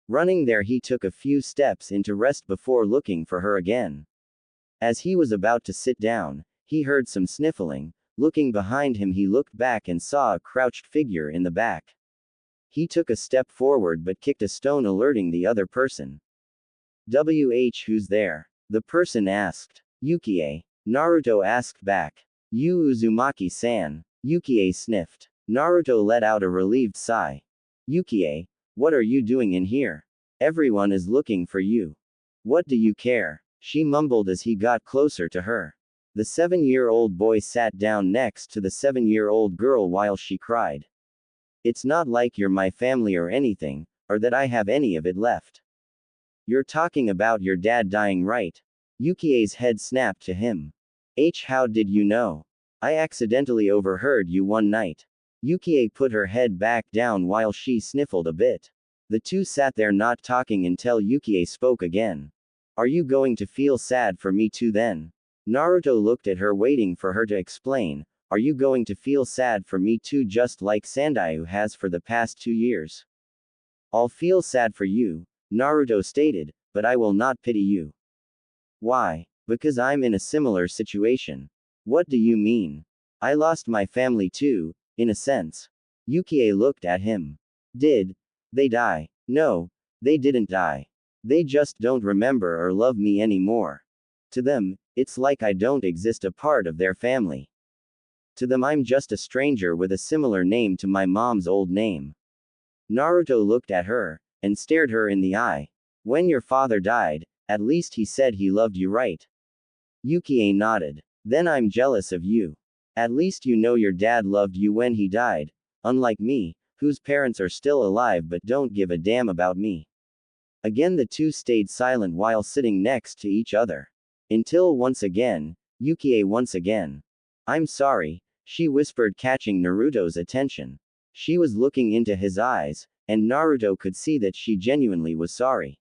Running there he took a few steps into rest before looking for her again. As he was about to sit down, he heard some sniffling. Looking behind him he looked back and saw a crouched figure in the back. He took a step forward but kicked a stone alerting the other person. Who's there? The person asked. Yukie. Naruto asked back. You Uzumaki-san. Yukie sniffed. Naruto let out a relieved sigh. Yukie, what are you doing in here? Everyone is looking for you. What do you care? She mumbled as he got closer to her. The 7-year-old boy sat down next to the 7-year-old girl while she cried. It's not like you're my family or anything, or that I have any of it left. You're talking about your dad dying, right? Yukie's head snapped to him. How did you know? I accidentally overheard you one night. Yukie put her head back down while she sniffled a bit. The two sat there not talking until Yukie spoke again. Are you going to feel sad for me too then? Naruto looked at her waiting for her to explain. Are you going to feel sad for me too just like Sandayu has for the past 2 years? I'll feel sad for you, Naruto stated, but I will not pity you. Why? Because I'm in a similar situation. What do you mean? I lost my family too, in a sense. Yukie looked at him. Did they die? No, they didn't die. They just don't remember or love me anymore. To them, it's like I don't exist a part of their family. To them I'm just a stranger with a similar name to my mom's old name. Naruto looked at her, and stared her in the eye. When your father died, at least he said he loved you, right? Yukie nodded. Then I'm jealous of you. At least you know your dad loved you when he died, unlike me, whose parents are still alive but don't give a damn about me. Again the two stayed silent while sitting next to each other. Until once again, Yukie once again. I'm sorry, she whispered, catching Naruto's attention. She was looking into his eyes, and Naruto could see that she genuinely was sorry.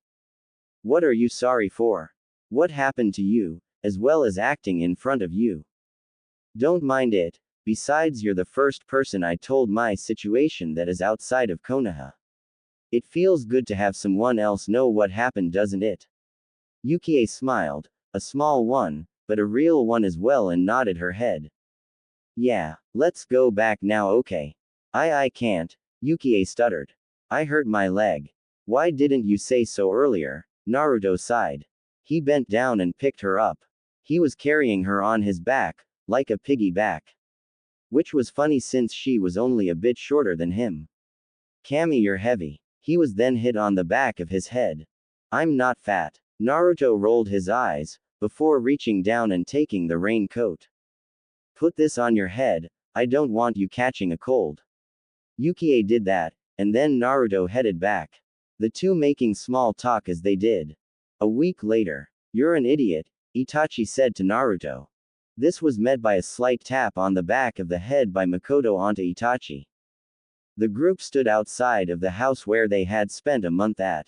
What are you sorry for? What happened to you, as well as acting in front of you? Don't mind it, besides you're the first person I told my situation that is outside of Konoha. It feels good to have someone else know what happened, doesn't it? Yukie smiled, a small one, but a real one as well, and nodded her head. Yeah, let's go back now, okay? I can't, Yukie stuttered. I hurt my leg. Why didn't you say so earlier? Naruto sighed. He bent down and picked her up. He was carrying her on his back, like a piggy back. Which was funny since she was only a bit shorter than him. Kami, you're heavy. He was then hit on the back of his head. I'm not fat. Naruto rolled his eyes, before reaching down and taking the raincoat. Put this on your head, I don't want you catching a cold. Yukie did that, and then Naruto headed back. The two making small talk as they did. A week later. You're an idiot, Itachi said to Naruto. This was met by a slight tap on the back of the head by Makoto onto Itachi. The group stood outside of the house where they had spent a month at.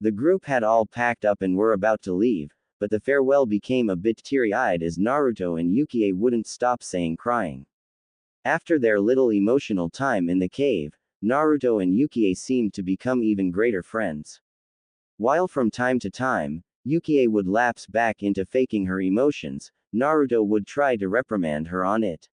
The group had all packed up and were about to leave, but the farewell became a bit teary-eyed as Naruto and Yukie wouldn't stop saying crying. After their little emotional time in the cave, Naruto and Yukie seemed to become even greater friends. While from time to time, Yukie would lapse back into faking her emotions, Naruto would try to reprimand her on it.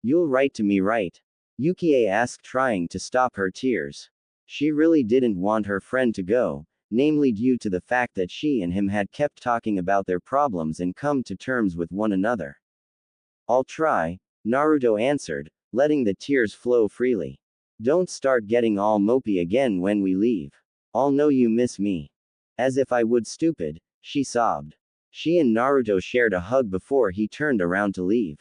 You'll write to me, right? Yukie asked, trying to stop her tears. She really didn't want her friend to go, namely due to the fact that she and him had kept talking about their problems and come to terms with one another. I'll try, Naruto answered, letting the tears flow freely. Don't start getting all mopey again when we leave. I'll know you miss me. As if I would, stupid, she sobbed. She and Naruto shared a hug before he turned around to leave.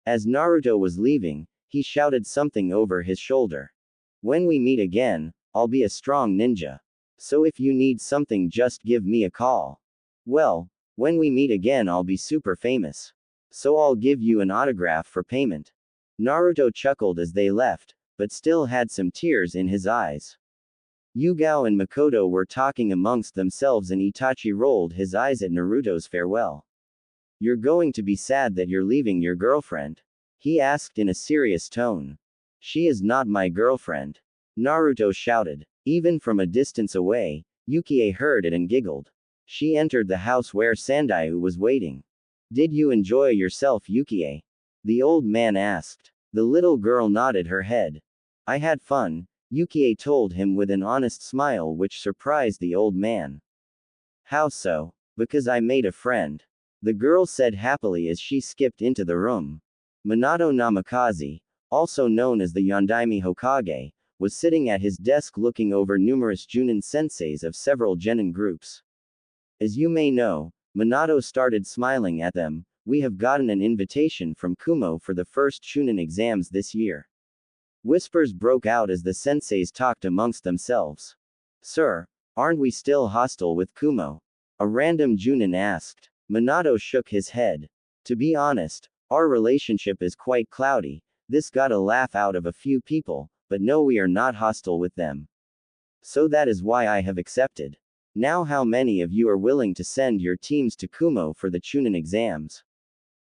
As Naruto was leaving, he shouted something over his shoulder. When we meet again, I'll be a strong ninja. So if you need something, just give me a call. Well, when we meet again, I'll be super famous. So I'll give you an autograph for payment. Naruto chuckled as they left, but still had some tears in his eyes. Yugao and Makoto were talking amongst themselves and Itachi rolled his eyes at Naruto's farewell. You're going to be sad that you're leaving your girlfriend? He asked in a serious tone. She is not my girlfriend. Naruto shouted. Even from a distance away, Yukie heard it and giggled. She entered the house where Sandayu was waiting. Did you enjoy yourself, Yukie? The old man asked. The little girl nodded her head. I had fun, Yukie told him with an honest smile which surprised the old man. How so? Because I made a friend. The girl said happily as she skipped into the room. Minato Namikaze, also known as the Yondaime Hokage, was sitting at his desk looking over numerous Junin senseis of several genin groups. As you may know, Minato started smiling at them. We have gotten an invitation from Kumo for the first Chunin exams this year. Whispers broke out as the senseis talked amongst themselves. Sir, aren't we still hostile with Kumo? A random Junin asked. Minato shook his head. To be honest, our relationship is quite cloudy. This got a laugh out of a few people, but no, we are not hostile with them. So that is why I have accepted. Now how many of you are willing to send your teams to Kumo for the Chunin exams?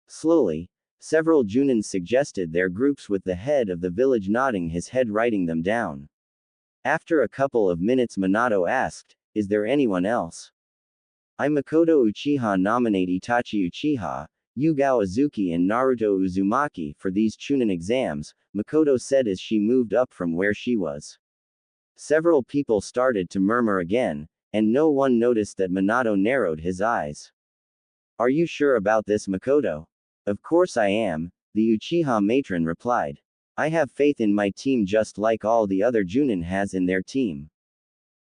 Slowly, several Junins suggested their groups with the head of the village nodding his head, writing them down. After a couple of minutes Minato asked, is there anyone else? I Makoto Uchiha nominate Itachi Uchiha, Yugao Azuki and Naruto Uzumaki for these Chunin exams, Makoto said as she moved up from where she was. Several people started to murmur again, and no one noticed that Minato narrowed his eyes. Are you sure about this, Makoto? Of course I am, the Uchiha matron replied. I have faith in my team just like all the other Junin has in their team.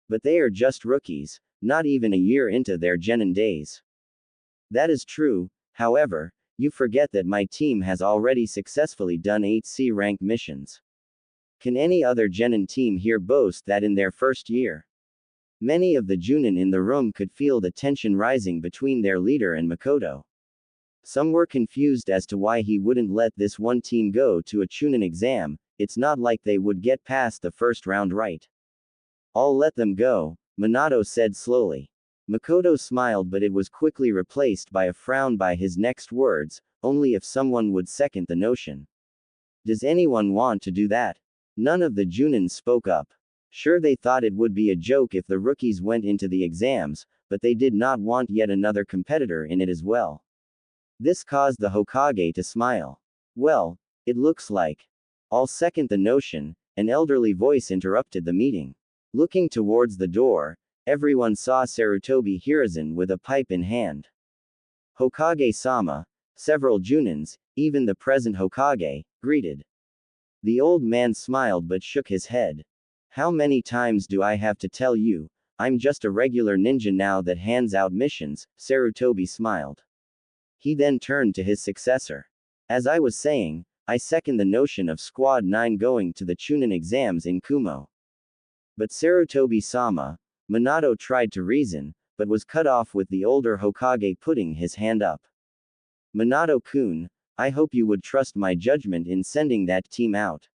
But they are just rookies, not even a year into their genin days. That is true, however, you forget that my team has already successfully done 8 C-rank missions. Can any other genin team here boast that in their first year? Many of the Junin in the room could feel the tension rising between their leader and Makoto. Some were confused as to why he wouldn't let this one team go to a Chunin exam. It's not like they would get past the first round, right? I'll let them go, Minato said slowly. Makoto smiled, but it was quickly replaced by a frown by his next words, only if someone would second the notion. Does anyone want to do that? None of the Junins spoke up. Sure, they thought it would be a joke if the rookies went into the exams, but they did not want yet another competitor in it as well. This caused the Hokage to smile. Well, it looks like. I'll second the notion, an elderly voice interrupted the meeting. Looking towards the door, everyone saw Sarutobi Hiruzen with a pipe in hand. Hokage-sama, several Junins, even the present Hokage, greeted. The old man smiled but shook his head. How many times do I have to tell you, I'm just a regular ninja now that hands out missions, Sarutobi smiled. He then turned to his successor. As I was saying, I second the notion of Squad 9 going to the Chunin exams in Kumo. But Sarutobi-sama, Minato tried to reason, but was cut off with the older Hokage putting his hand up. Minato-kun, I hope you would trust my judgment in sending that team out.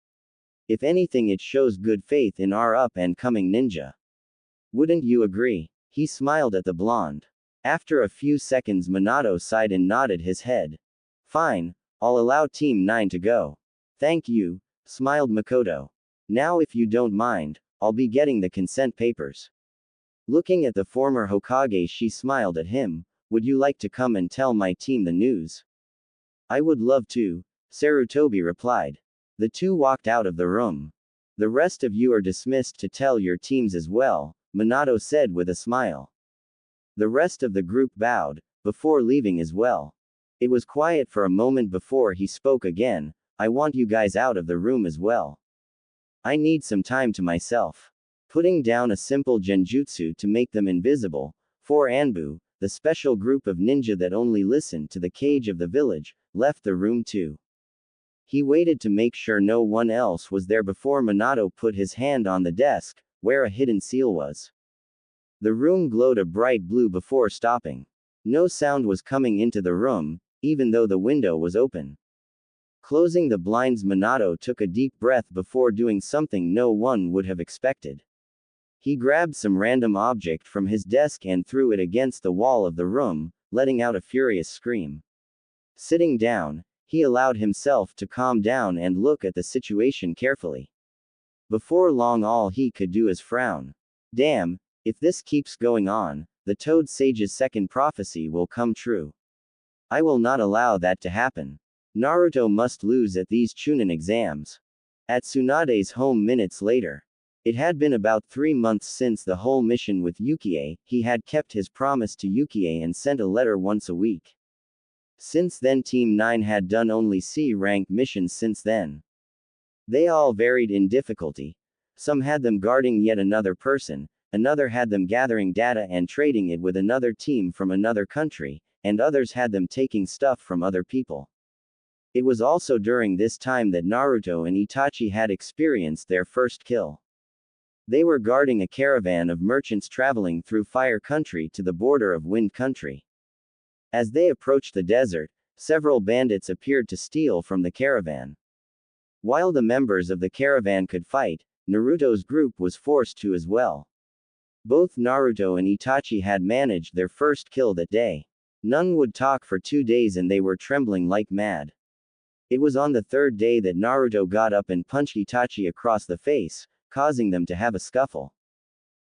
If anything, it shows good faith in our up-and-coming ninja. Wouldn't you agree? He smiled at the blonde. After a few seconds, Minato sighed and nodded his head. Fine, I'll allow Team 9 to go. Thank you, smiled Makoto. Now, if you don't mind, I'll be getting the consent papers. Looking at the former Hokage, she smiled at him. Would you like to come and tell my team the news? I would love to, Sarutobi replied. The two walked out of the room. The rest of you are dismissed to tell your teams as well, Minato said with a smile. The rest of the group bowed, before leaving as well. It was quiet for a moment before he spoke again. I want you guys out of the room as well. I need some time to myself. Putting down a simple genjutsu to make them invisible, for Anbu, the special group of ninja that only listened to the cage of the village, left the room too. He waited to make sure no one else was there before Minato put his hand on the desk, where a hidden seal was. The room glowed a bright blue before stopping. No sound was coming into the room, even though the window was open. Closing the blinds, Minato took a deep breath before doing something no one would have expected. He grabbed some random object from his desk and threw it against the wall of the room, letting out a furious scream. Sitting down, he allowed himself to calm down and look at the situation carefully. Before long, all he could do is frown. Damn, if this keeps going on, the Toad Sage's second prophecy will come true. I will not allow that to happen. Naruto must lose at these Chunin exams. At Tsunade's home minutes later. It had been about 3 months since the whole mission with Yukie. He had kept his promise to Yukie and sent a letter once a week. Since then, Team 9 had done only C-rank missions since then. They all varied in difficulty. Some had them guarding yet another person, another had them gathering data and trading it with another team from another country, and others had them taking stuff from other people. It was also during this time that Naruto and Itachi had experienced their first kill. They were guarding a caravan of merchants traveling through Fire Country to the border of Wind Country. As they approached the desert, several bandits appeared to steal from the caravan. While the members of the caravan could fight, Naruto's group was forced to as well. Both Naruto and Itachi had managed their first kill that day. None would talk for 2 days and they were trembling like mad. It was on the third day that Naruto got up and punched Itachi across the face, causing them to have a scuffle.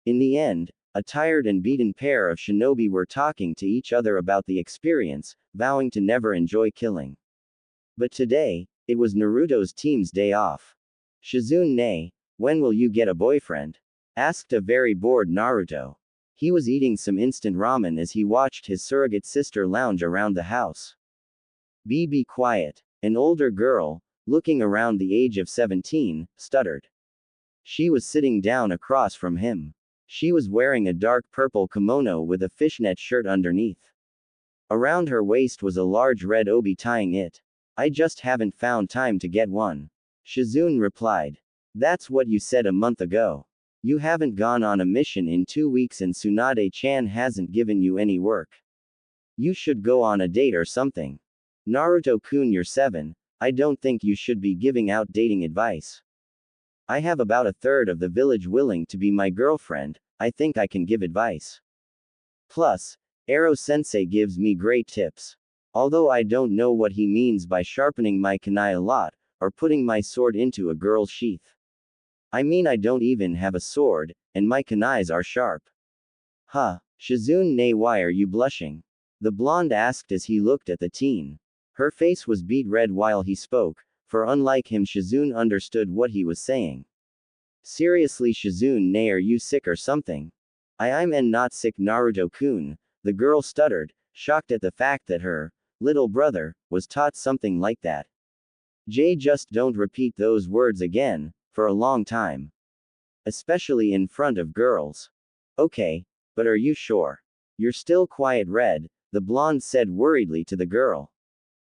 In the end, a tired and beaten pair of shinobi were talking to each other about the experience, vowing to never enjoy killing. But today, it was Naruto's team's day off. Shizune, when will you get a boyfriend? Asked a very bored Naruto. He was eating some instant ramen as he watched his surrogate sister lounge around the house. Be quiet. An older girl, looking around the age of 17, stuttered. She was sitting down across from him. She was wearing a dark purple kimono with a fishnet shirt underneath. Around her waist was a large red obi tying it. I just haven't found time to get one. Shizune replied. That's what you said a month ago. You haven't gone on a mission in 2 weeks and Tsunade-chan hasn't given you any work. You should go on a date or something. Naruto-kun, you're 7, I don't think you should be giving out dating advice. I have about a third of the village willing to be my girlfriend, I think I can give advice. Plus, Ero-sensei gives me great tips. Although I don't know what he means by sharpening my kunai a lot, or putting my sword into a girl's sheath. I mean, I don't even have a sword, and my kunais are sharp. Huh, Shizune, why are you blushing? The blonde asked as he looked at the teen. Her face was beet red while he spoke, for unlike him Shizune understood what he was saying. Seriously Shizune, are you sick or something? I'm not sick Naruto-kun, the girl stuttered, shocked at the fact that her little brother was taught something like that. Just don't repeat those words again, for a long time. Especially in front of girls. Okay, but are you sure? You're still quiet red, the blonde said worriedly to the girl.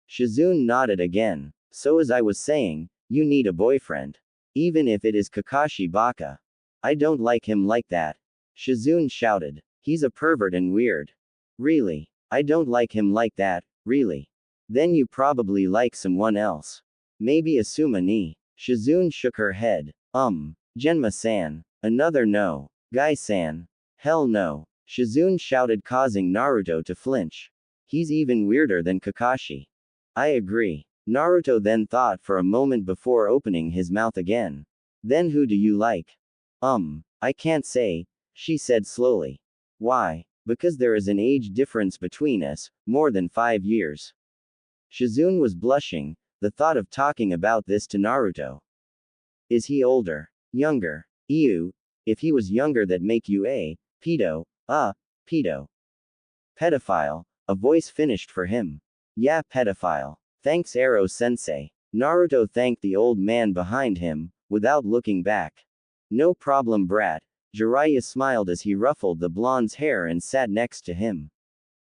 Shizune nodded again. So as I was saying, you need a boyfriend. Even if it is Kakashi Baka. I don't like him like that. Shizune shouted. He's a pervert and weird. Really? I don't like him like that, really. Then you probably like someone else. Maybe Asuma ni. Shizune shook her head. Genma-san. Another no. Guy-san. Hell no. Shizune shouted, causing Naruto to flinch. He's even weirder than Kakashi. I agree. Naruto then thought for a moment before opening his mouth again. Then who do you like? I can't say, she said slowly. Why? Because there is an age difference between us, more than 5 years. Shizune was blushing, the thought of talking about this to Naruto. Is he older? Younger? Ew. If he was younger, that make you a pedo. Pedo. Pedophile. A voice finished for him. Yeah, pedophile. Thanks Ero-sensei. Naruto thanked the old man behind him, without looking back. No problem brat. Jiraiya smiled as he ruffled the blonde's hair and sat next to him.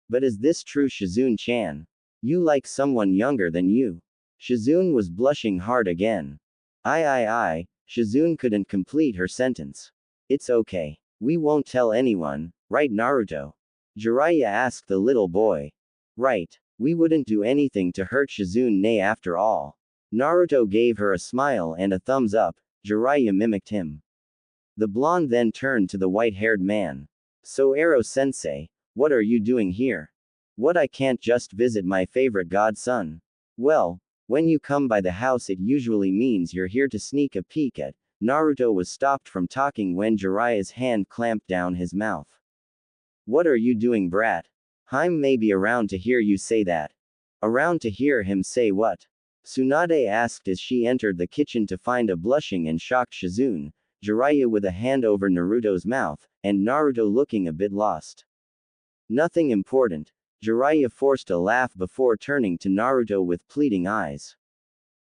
But is this true Shizune-chan? You like someone younger than you? Shizune was blushing hard again. Shizune couldn't complete her sentence. It's okay. We won't tell anyone, right Naruto? Jiraiya asked the little boy. Right. We wouldn't do anything to hurt Shizune after all. Naruto gave her a smile and a thumbs up, Jiraiya mimicked him. The blonde then turned to the white-haired man. So Ero-sensei, what are you doing here? What, I can't just visit my favorite godson? Well, when you come by the house it usually means you're here to sneak a peek at. Naruto was stopped from talking when Jiraiya's hand clamped down his mouth. What are you doing brat? I'm maybe around to hear you say that. Around to hear him say what? Tsunade asked as she entered the kitchen to find a blushing and shocked Shizune, Jiraiya with a hand over Naruto's mouth, and Naruto looking a bit lost. Nothing important. Jiraiya forced a laugh before turning to Naruto with pleading eyes.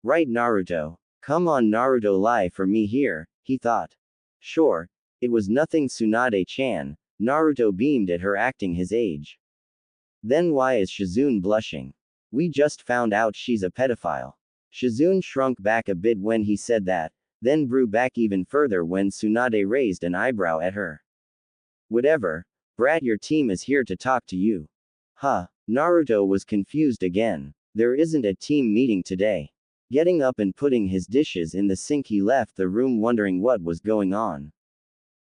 Right Naruto. Come on Naruto, lie for me here, he thought. Sure. It was nothing Tsunade-chan. Naruto beamed at her, acting his age. Then why is Shizune blushing? We just found out she's a pedophile. Shizune shrunk back a bit when he said that, then drew back even further when Tsunade raised an eyebrow at her. Whatever, brat, your team is here to talk to you. Huh. Naruto was confused again. There isn't a team meeting today. Getting up and putting his dishes in the sink, he left the room wondering what was going on.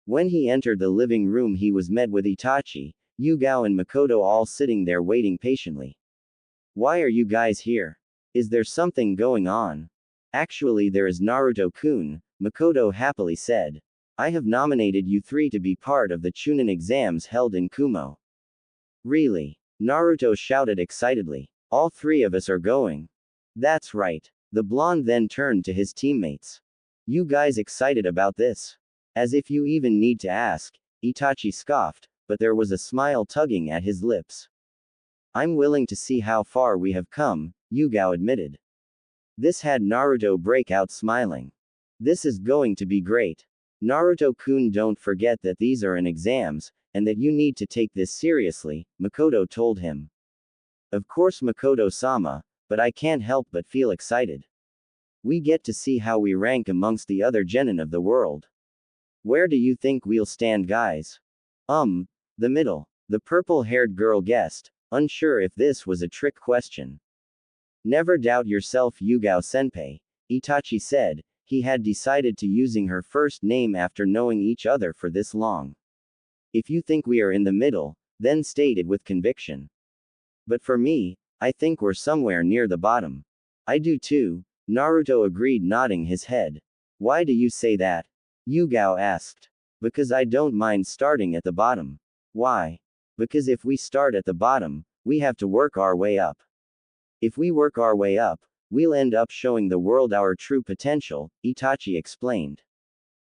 When he entered the living room, he was met with Itachi, Yugao and Makoto all sitting there waiting patiently. Why are you guys here? Is there something going on? Actually, there is Naruto-kun, Makoto happily said. I have nominated you 3 to be part of the Chunin exams held in Kumo. Really? Naruto shouted excitedly. All 3 of us are going. That's right. The blonde then turned to his teammates. You guys excited about this? As if you even need to ask, Itachi scoffed, but there was a smile tugging at his lips. I'm willing to see how far we have come, Yugao admitted. This had Naruto break out smiling. This is going to be great. Naruto-kun, don't forget that these are an exams, and that you need to take this seriously, Makoto told him. Of course Makoto-sama, but I can't help but feel excited. We get to see how we rank amongst the other genin of the world. Where do you think we'll stand, guys? The middle. The purple-haired girl guessed, unsure if this was a trick question. Never doubt yourself, Yugao-senpai, Itachi said. He had decided to using her first name after knowing each other for this long. If you think we are in the middle, then state it with conviction. But for me, I think we're somewhere near the bottom. I do too, Naruto agreed, nodding his head. Why do you say that? Yugao asked. Because I don't mind starting at the bottom. Why? Because if we start at the bottom, we have to work our way up. If we work our way up, we'll end up showing the world our true potential, Itachi explained.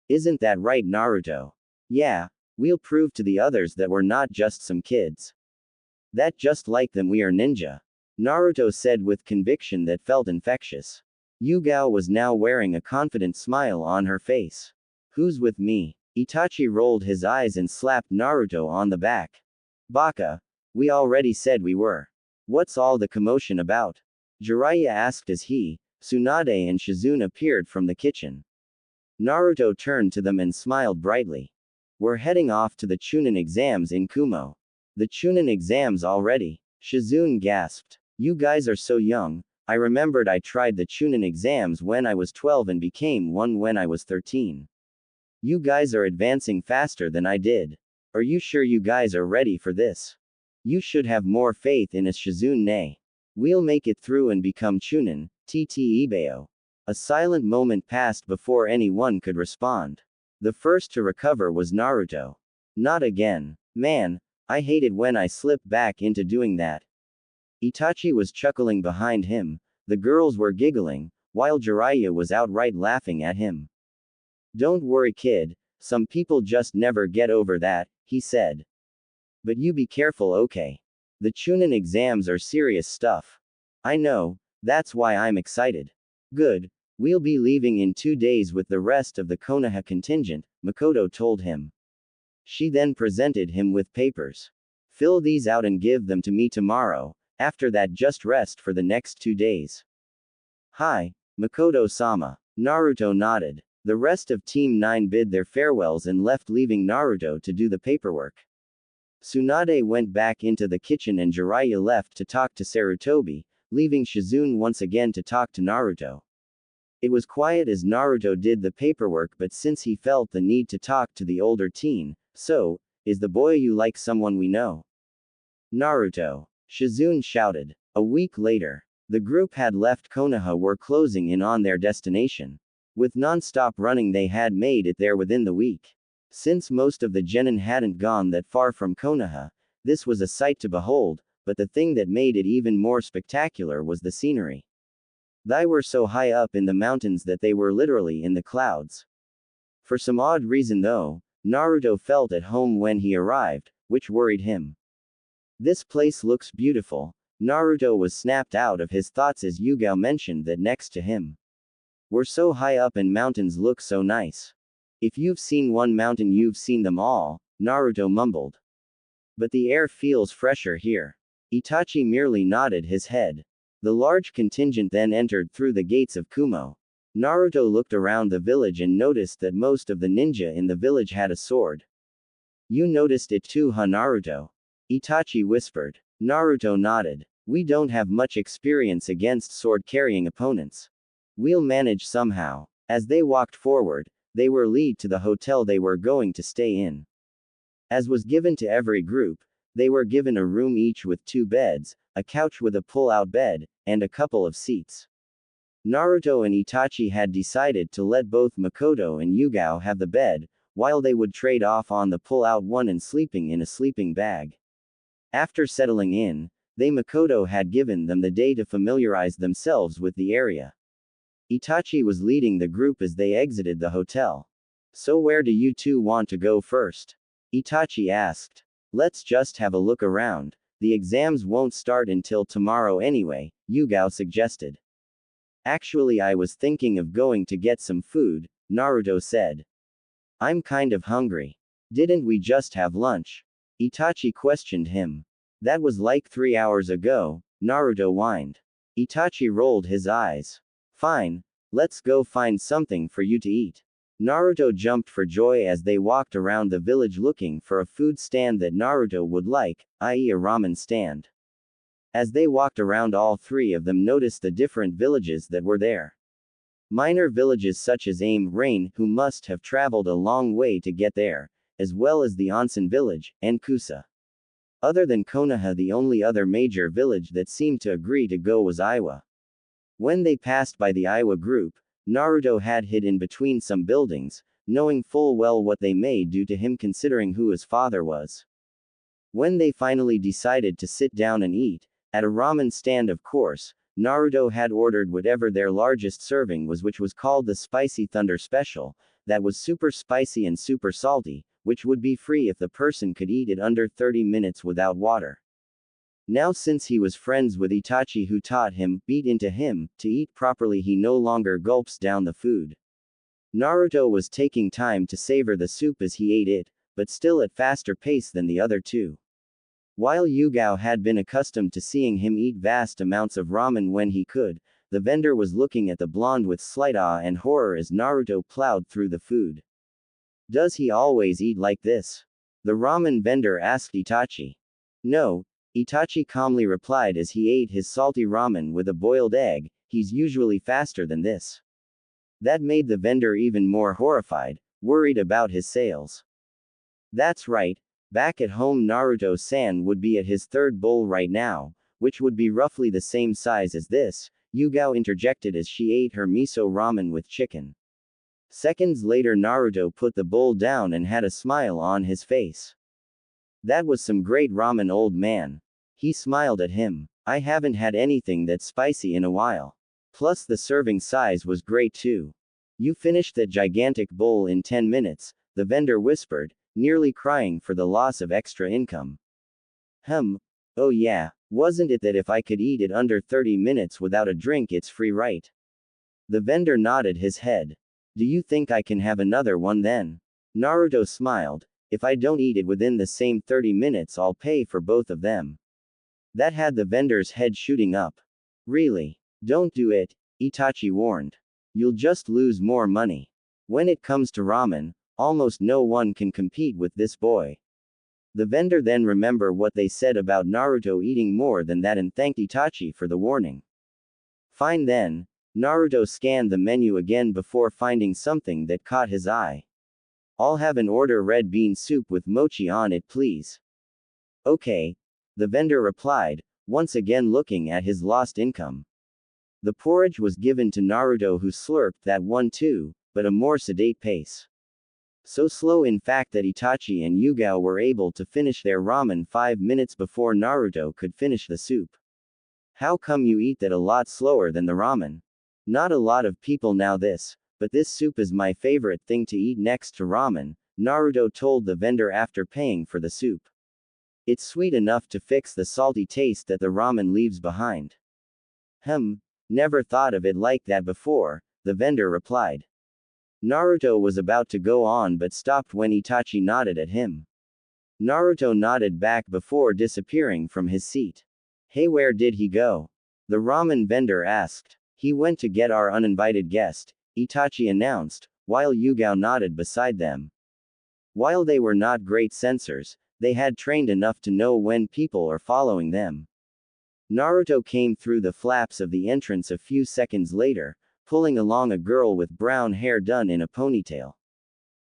Isn't that right, Naruto? Yeah, we'll prove to the others that we're not just some kids. That just like them, we are ninja. Naruto said with conviction that felt infectious. Yugao was now wearing a confident smile on her face. Who's with me? Itachi rolled his eyes and slapped Naruto on the back. Baka. We already said we were. What's all the commotion about? Jiraiya asked as he, Tsunade and Shizune appeared from the kitchen. Naruto turned to them and smiled brightly. We're heading off to the Chunin exams in Kumo. The Chunin exams already? Shizune gasped. You guys are so young. I remembered I tried the Chunin exams when I was 12 and became one when I was 13. You guys are advancing faster than I did. Are you sure you guys are ready for this? You should have more faith in us, Shizune. We'll make it through and become Chunin, TT Ibeo. A silent moment passed before anyone could respond. The first to recover was Naruto. Not again. Man, I hated when I slipped back into doing that. Itachi was chuckling behind him, the girls were giggling, while Jiraiya was outright laughing at him. Don't worry, kid, some people just never get over that, he said. But you be careful, okay? The Chunin exams are serious stuff. I know, that's why I'm excited. Good, we'll be leaving in 2 days with the rest of the Konoha contingent, Makoto told him. She then presented him with papers. Fill these out and give them to me tomorrow, after that just rest for the next 2 days. Hi, Makoto-sama. Naruto nodded. The rest of Team 9 bid their farewells and left, leaving Naruto to do the paperwork. Tsunade went back into the kitchen and Jiraiya left to talk to Sarutobi, leaving Shizune once again to talk to Naruto. It was quiet as Naruto did the paperwork, but since he felt the need to talk to the older teen, so, is the boy you like someone we know? Naruto. Shizune shouted. A week later, the group had left Konoha, were closing in on their destination. With non-stop running they had made it there within the week. Since most of the genin hadn't gone that far from Konoha, this was a sight to behold, but the thing that made it even more spectacular was the scenery. They were so high up in the mountains that they were literally in the clouds. For some odd reason though, Naruto felt at home when he arrived, which worried him. This place looks beautiful. Naruto was snapped out of his thoughts as Yugao mentioned that next to him. We're so high up and mountains look so nice. If you've seen one mountain you've seen them all, Naruto mumbled. But the air feels fresher here. Itachi merely nodded his head. The large contingent then entered through the gates of Kumo. Naruto looked around the village and noticed that most of the ninja in the village had a sword. You noticed it too, huh, Naruto? Itachi whispered. Naruto nodded. We don't have much experience against sword-carrying opponents. We'll manage somehow. As they walked forward, they were led to the hotel they were going to stay in. As was given to every group, they were given a room each with 2 beds, a couch with a pull-out bed, and a couple of seats. Naruto and Itachi had decided to let both Makoto and Yugao have the bed, while they would trade off on the pull-out one and sleeping in a sleeping bag. After settling in, Makoto had given them the day to familiarize themselves with the area. Itachi was leading the group as they exited the hotel. So where do you two want to go first? Itachi asked. Let's just have a look around. The exams won't start until tomorrow anyway, Yugao suggested. Actually, I was thinking of going to get some food, Naruto said. I'm kind of hungry. Didn't we just have lunch? Itachi questioned him. That was like 3 hours ago, Naruto whined. Itachi rolled his eyes. Fine, let's go find something for you to eat. Naruto jumped for joy as they walked around the village looking for a food stand that Naruto would like, i.e. a ramen stand. As they walked around, all three of them noticed the different villages that were there. Minor villages such as Aim Rain, who must have traveled a long way to get there, as well as the Onsen village, and Kusa. Other than Konoha, the only other major village that seemed to agree to go was Iwa. When they passed by the Iwa group, Naruto had hid in between some buildings, knowing full well what they may do to him considering who his father was. When they finally decided to sit down and eat, at a ramen stand of course, Naruto had ordered whatever their largest serving was, which was called the Spicy Thunder Special, that was super spicy and super salty, which would be free if the person could eat it under 30 minutes without water. Now since he was friends with Itachi who taught him, beat into him, to eat properly, he no longer gulps down the food. Naruto was taking time to savor the soup as he ate it, but still at faster pace than the other two. While Yugao had been accustomed to seeing him eat vast amounts of ramen when he could, the vendor was looking at the blonde with slight awe and horror as Naruto plowed through the food. Does he always eat like this? The ramen vendor asked Itachi. No, Itachi calmly replied as he ate his salty ramen with a boiled egg, he's usually faster than this. That made the vendor even more horrified, worried about his sales. That's right. Back at home, Naruto-san would be at his third bowl right now, which would be roughly the same size as this, Yugao interjected as she ate her miso ramen with chicken. Seconds later, Naruto put the bowl down and had a smile on his face. That was some great ramen, old man. He smiled at him. I haven't had anything that spicy in a while. Plus the serving size was great too. You finished that gigantic bowl in 10 minutes, the vendor whispered, nearly crying for the loss of extra income. Oh yeah, wasn't it that if I could eat it under 30 minutes without a drink it's free, right? The vendor nodded his head. Do you think I can have another one then? Naruto smiled. If I don't eat it within the same 30 minutes I'll pay for both of them. That had the vendor's head shooting up. Really? Don't do it, Itachi warned. You'll just lose more money. When it comes to ramen, almost no one can compete with this boy. The vendor then remembered what they said about Naruto eating more than that and thanked Itachi for the warning. Fine then. Naruto scanned the menu again before finding something that caught his eye. I'll have an order red bean soup with mochi on it, please. Okay. The vendor replied, once again looking at his lost income. The porridge was given to Naruto, who slurped that one too, but a more sedate pace. So slow in fact that Itachi and Yugao were able to finish their ramen 5 minutes before Naruto could finish the soup. How come you eat that a lot slower than the ramen? Not a lot of people know this, but this soup is my favorite thing to eat next to ramen, Naruto told the vendor after paying for the soup. It's sweet enough to fix the salty taste that the ramen leaves behind. Never thought of it like that before, the vendor replied. Naruto was about to go on but stopped when Itachi nodded at him. Naruto nodded back before disappearing from his seat. Hey, where did he go? The ramen vendor asked. He went to get our uninvited guest, Itachi announced, while Yugao nodded beside them. While they were not great censors, they had trained enough to know when people are following them. Naruto came through the flaps of the entrance a few seconds later, pulling along a girl with brown hair done in a ponytail.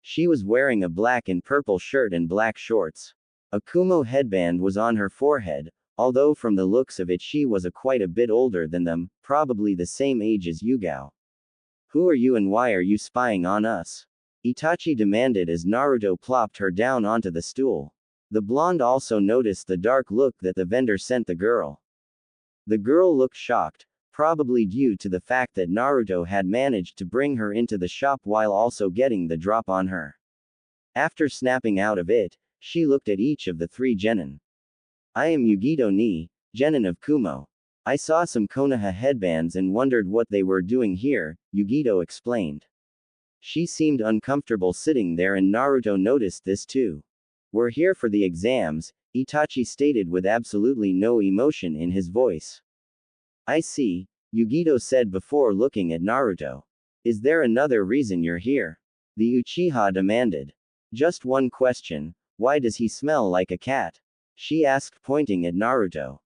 She was wearing a black and purple shirt and black shorts. A Kumo headband was on her forehead, although from the looks of it she was quite a bit older than them, probably the same age as Yugao. Who are you and why are you spying on us? Itachi demanded as Naruto plopped her down onto the stool. The blonde also noticed the dark look that the vendor sent the girl. The girl looked shocked, probably due to the fact that Naruto had managed to bring her into the shop while also getting the drop on her. After snapping out of it, she looked at each of the three genin. I am Yugito ni, genin of Kumo. I saw some Konoha headbands and wondered what they were doing here, Yugito explained. She seemed uncomfortable sitting there and Naruto noticed this too. We're here for the exams, Itachi stated with absolutely no emotion in his voice. I see, Yugito said before looking at Naruto. Is there another reason you're here? The Uchiha demanded. Just one question, why does he smell like a cat? She asked pointing at Naruto.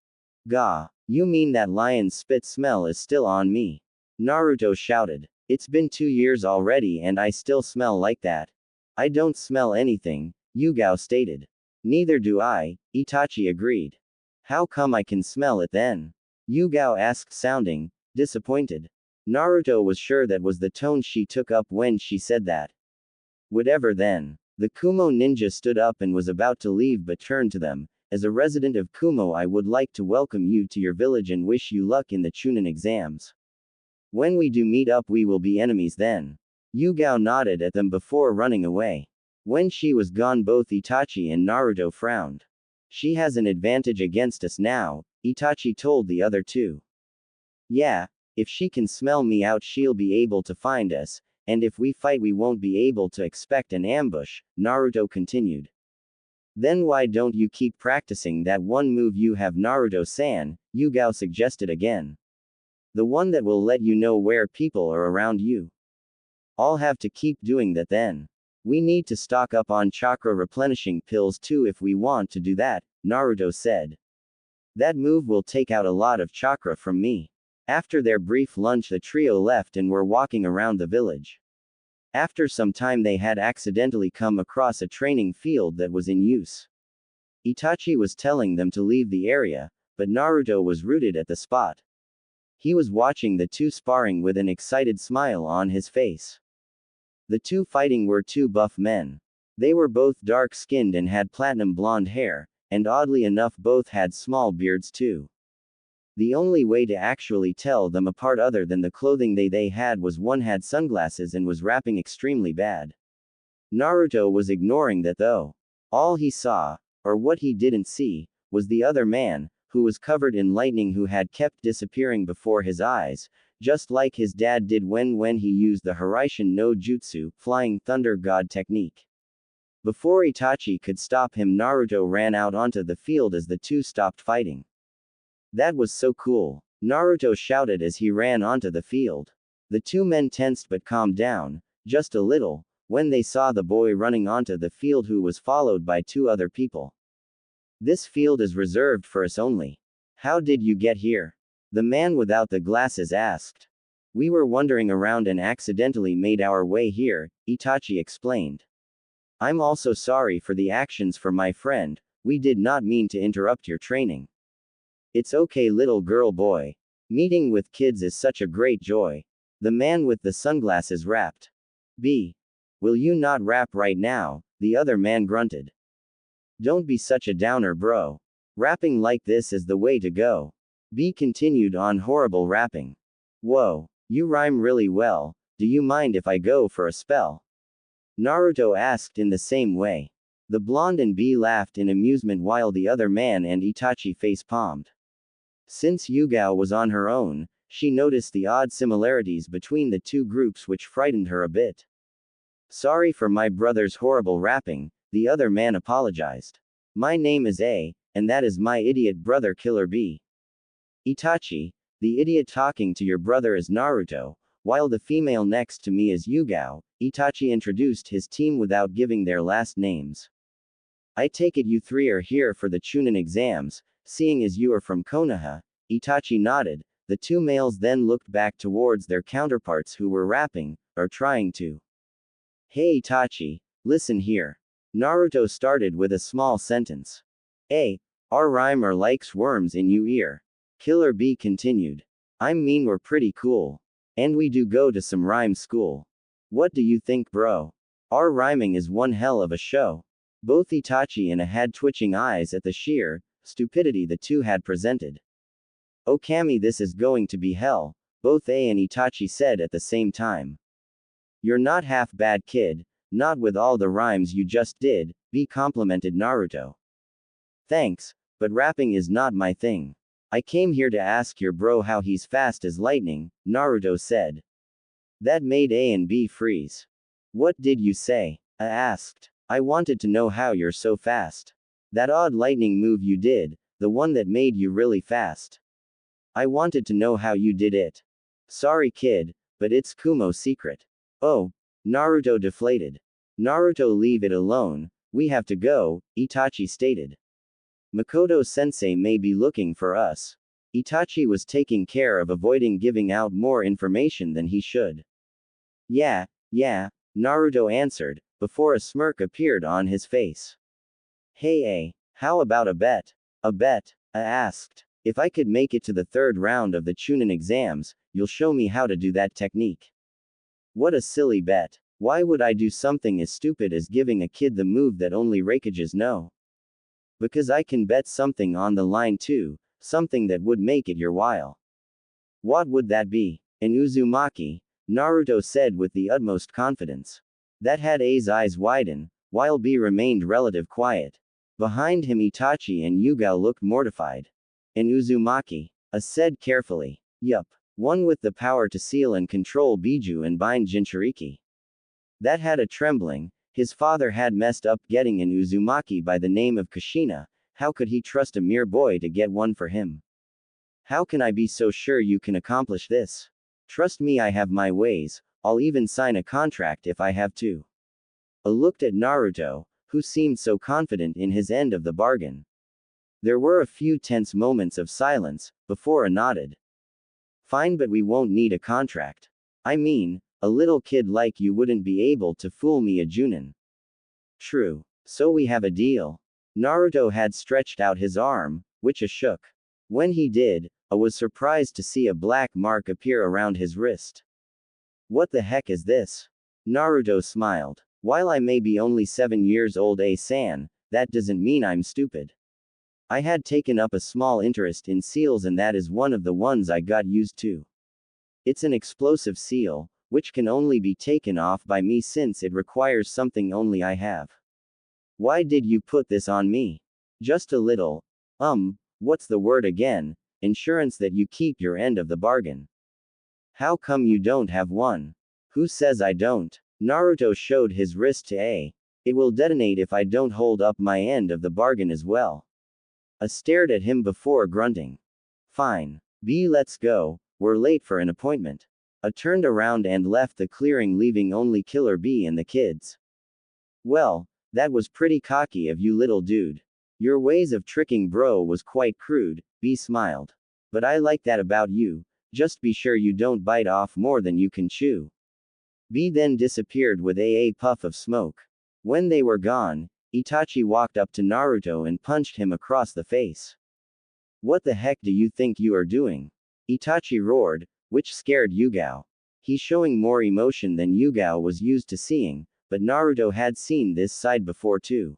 Gah, you mean that lion's spit smell is still on me? Naruto shouted. It's been 2 years already and I still smell like that. I don't smell anything, Yugao stated. Neither do I, Itachi agreed. How come I can smell it then? Yugao asked sounding disappointed. Naruto was sure that was the tone she took up when she said that. Whatever then. The Kumo ninja stood up and was about to leave but turned to them. As a resident of Kumo, I would like to welcome you to your village and wish you luck in the Chunin exams. When we do meet up, we will be enemies then. Yugao nodded at them before running away. When she was gone, both Itachi and Naruto frowned. She has an advantage against us now, Itachi told the other two. Yeah, if she can smell me out, she'll be able to find us, and if we fight, we won't be able to expect an ambush, Naruto continued. Then why don't you keep practicing that one move you have, Naruto-san, Yugao suggested again. The one that will let you know where people are around you. I'll have to keep doing that then. We need to stock up on chakra replenishing pills too if we want to do that, Naruto said. That move will take out a lot of chakra from me. After their brief lunch, the trio left and were walking around the village. After some time, they had accidentally come across a training field that was in use. Itachi was telling them to leave the area, but Naruto was rooted at the spot. He was watching the two sparring with an excited smile on his face. The two fighting were two buff men. They were both dark-skinned and had platinum blonde hair, and oddly enough both had small beards too. The only way to actually tell them apart other than the clothing they had was one had sunglasses and was rapping extremely bad. Naruto was ignoring that though. All he saw, or what he didn't see, was the other man, who was covered in lightning, who had kept disappearing before his eyes, just like his dad did when he used the Hiraishin no Jutsu, flying thunder god technique. Before Itachi could stop him, Naruto ran out onto the field as the two stopped fighting. That was so cool, Naruto shouted as he ran onto the field. The two men tensed but calmed down, just a little, when they saw the boy running onto the field who was followed by two other people. This field is reserved for us only. How did you get here? The man without the glasses asked. We were wandering around and accidentally made our way here, Itachi explained. I'm also sorry for the actions for my friend, we did not mean to interrupt your training. It's okay, little girl boy. Meeting with kids is such a great joy. The man with the sunglasses rapped. B. Will you not rap right now? The other man grunted. Don't be such a downer, bro. Rapping like this is the way to go. B continued on horrible rapping. Whoa, you rhyme really well, do you mind if I go for a spell? Naruto asked in the same way. The blonde and B laughed in amusement while the other man and Itachi face-palmed. Since Yugao was on her own, she noticed the odd similarities between the two groups which frightened her a bit. Sorry for my brother's horrible rapping, the other man apologized. My name is A, and that is my idiot brother Killer B. Itachi, the idiot talking to your brother is Naruto, while the female next to me is Yugao. Itachi introduced his team without giving their last names. I take it you three are here for the Chunin exams, seeing as you are from Konoha. Itachi nodded. The two males then looked back towards their counterparts who were rapping, or trying to. Hey Itachi, listen here. Naruto started with a small sentence. A. Our rhymer likes worms in you ear. Killer B continued. I mean we're pretty cool. And we do go to some rhyme school. What do you think, bro? Our rhyming is one hell of a show. Both Itachi and A had twitching eyes at the sheer stupidity the two had presented. Oh Kami, this is going to be hell, both A and Itachi said at the same time. You're not half bad, kid, not with all the rhymes you just did, B complimented Naruto. Thanks, but rapping is not my thing. I came here to ask your bro how he's fast as lightning, Naruto said. That made A and B freeze. What did you say? I asked. I wanted to know how you're so fast. That odd lightning move you did, the one that made you really fast. I wanted to know how you did it. Sorry kid, but it's Kumo's secret. Oh, Naruto deflated. Naruto, leave it alone, we have to go, Itachi stated. Makoto-sensei may be looking for us. Itachi was taking care of avoiding giving out more information than he should. Yeah, Naruto answered, before a smirk appeared on his face. Hey, how about a bet? A bet? I asked. If I could make it to the third round of the Chunin exams, you'll show me how to do that technique. What a silly bet. Why would I do something as stupid as giving a kid the move that only Raikages know? Because I can bet something on the line too, something that would make it your while. What would that be? An Uzumaki, Naruto said with the utmost confidence. That had A's eyes widen, while B remained relative quiet. Behind him Itachi and Yugao looked mortified. An Uzumaki, A said carefully. Yup. One with the power to seal and control Biju and bind Jinchuriki. That had a trembling. His father had messed up getting an Uzumaki by the name of Kushina. How could he trust a mere boy to get one for him? How can I be so sure you can accomplish this? Trust me, I have my ways. I'll even sign a contract if I have to. I looked at Naruto, who seemed so confident in his end of the bargain. There were a few tense moments of silence, before a nodded. Fine, but we won't need a contract. I mean, a little kid like you wouldn't be able to fool me, a Junin. True. So we have a deal. Naruto had stretched out his arm, which shook. When he did, I was surprised to see a black mark appear around his wrist. What the heck is this? Naruto smiled. While I may be only 7 years old, A-san, that doesn't mean I'm stupid. I had taken up a small interest in seals, and that is one of the ones I got used to. It's an explosive seal, which can only be taken off by me since it requires something only I have. Why did you put this on me? Just a little, what's the word again? Insurance that you keep your end of the bargain. How come you don't have one? Who says I don't? Naruto showed his wrist to A. It will detonate if I don't hold up my end of the bargain as well. I stared at him before grunting. Fine. B, let's go, we're late for an appointment. I turned around and left the clearing, leaving only Killer B and the kids. Well, that was pretty cocky of you, little dude. Your ways of tricking bro was quite crude, B smiled. But I like that about you, just be sure you don't bite off more than you can chew. B then disappeared with a puff of smoke. When they were gone, Itachi walked up to Naruto and punched him across the face. What the heck do you think you are doing? Itachi roared, which scared Yugao. He's showing more emotion than Yugao was used to seeing, but Naruto had seen this side before too.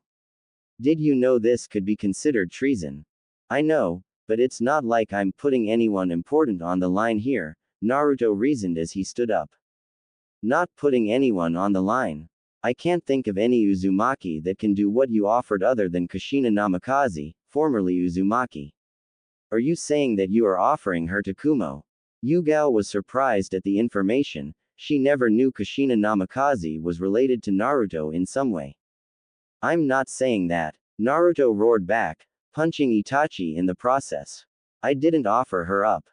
Did you know this could be considered treason? I know, but it's not like I'm putting anyone important on the line here, Naruto reasoned as he stood up. Not putting anyone on the line. I can't think of any Uzumaki that can do what you offered other than Kushina Namikaze, formerly Uzumaki. Are you saying that you are offering her to Kumo? Yugao was surprised at the information. She never knew Kushina Namikaze was related to Naruto in some way. I'm not saying that, Naruto roared back, punching Itachi in the process. I didn't offer her up.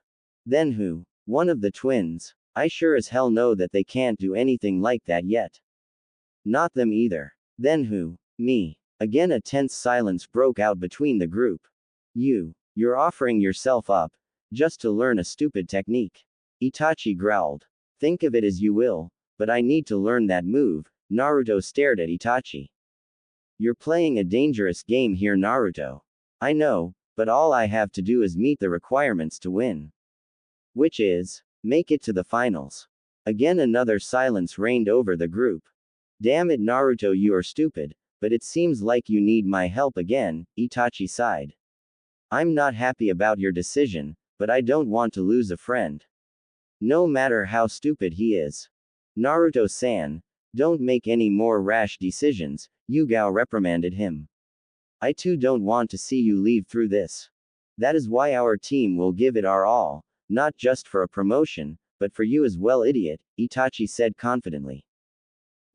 Then who? One of the twins. I sure as hell know that they can't do anything like that yet. Not them either. Then who? Me. Again a tense silence broke out between the group. You're offering yourself up, just to learn a stupid technique. Itachi growled. Think of it as you will, but I need to learn that move. Naruto stared at Itachi. You're playing a dangerous game here, Naruto. I know, but all I have to do is meet the requirements to win. Which is, make it to the finals. Again another silence reigned over the group. Damn it, Naruto, you are stupid, but it seems like you need my help again, Itachi sighed. I'm not happy about your decision, but I don't want to lose a friend. No matter how stupid he is. Naruto-san, don't make any more rash decisions, Yugao reprimanded him. I too don't want to see you leave through this. That is why our team will give it our all, not just for a promotion, but for you as well, idiot, Itachi said confidently.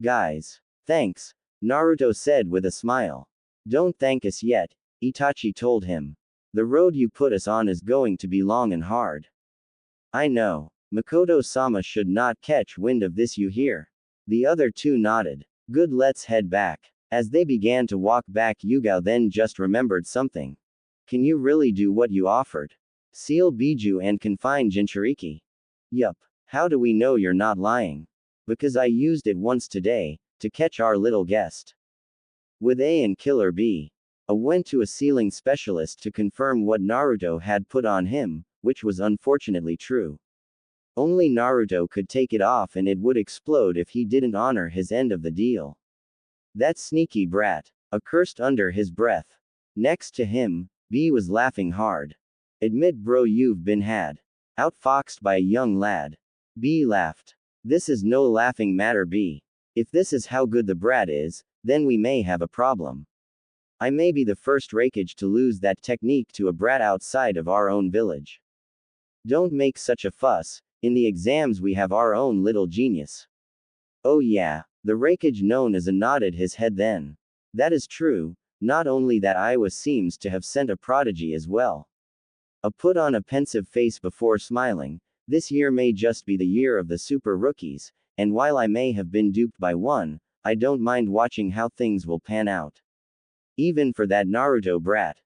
Guys. Thanks, Naruto said with a smile. Don't thank us yet, Itachi told him. The road you put us on is going to be long and hard. I know. Makoto-sama should not catch wind of this, you hear? The other two nodded. Good, let's head back. As they began to walk back, Yugao then just remembered something. Can you really do what you offered? Seal Biju and confine Jinchuriki? Yup. How do we know you're not lying? Because I used it once today, to catch our little guest. With A and Killer B. A went to a sealing specialist to confirm what Naruto had put on him, which was unfortunately true. Only Naruto could take it off and it would explode if he didn't honor his end of the deal. That sneaky brat. A cursed under his breath. Next to him, B was laughing hard. Admit bro, you've been had. Outfoxed by a young lad. B laughed. This is no laughing matter, B. If this is how good the brat is, then we may have a problem. I may be the first Raikage to lose that technique to a brat outside of our own village. Don't make such a fuss, in the exams we have our own little genius. Oh yeah, the Raikage known as a nodded his head then. That is true, not only that Iowa seems to have sent a prodigy as well. A put on a pensive face before smiling, this year may just be the year of the super rookies, and while I may have been duped by one, I don't mind watching how things will pan out. Even for that Naruto brat.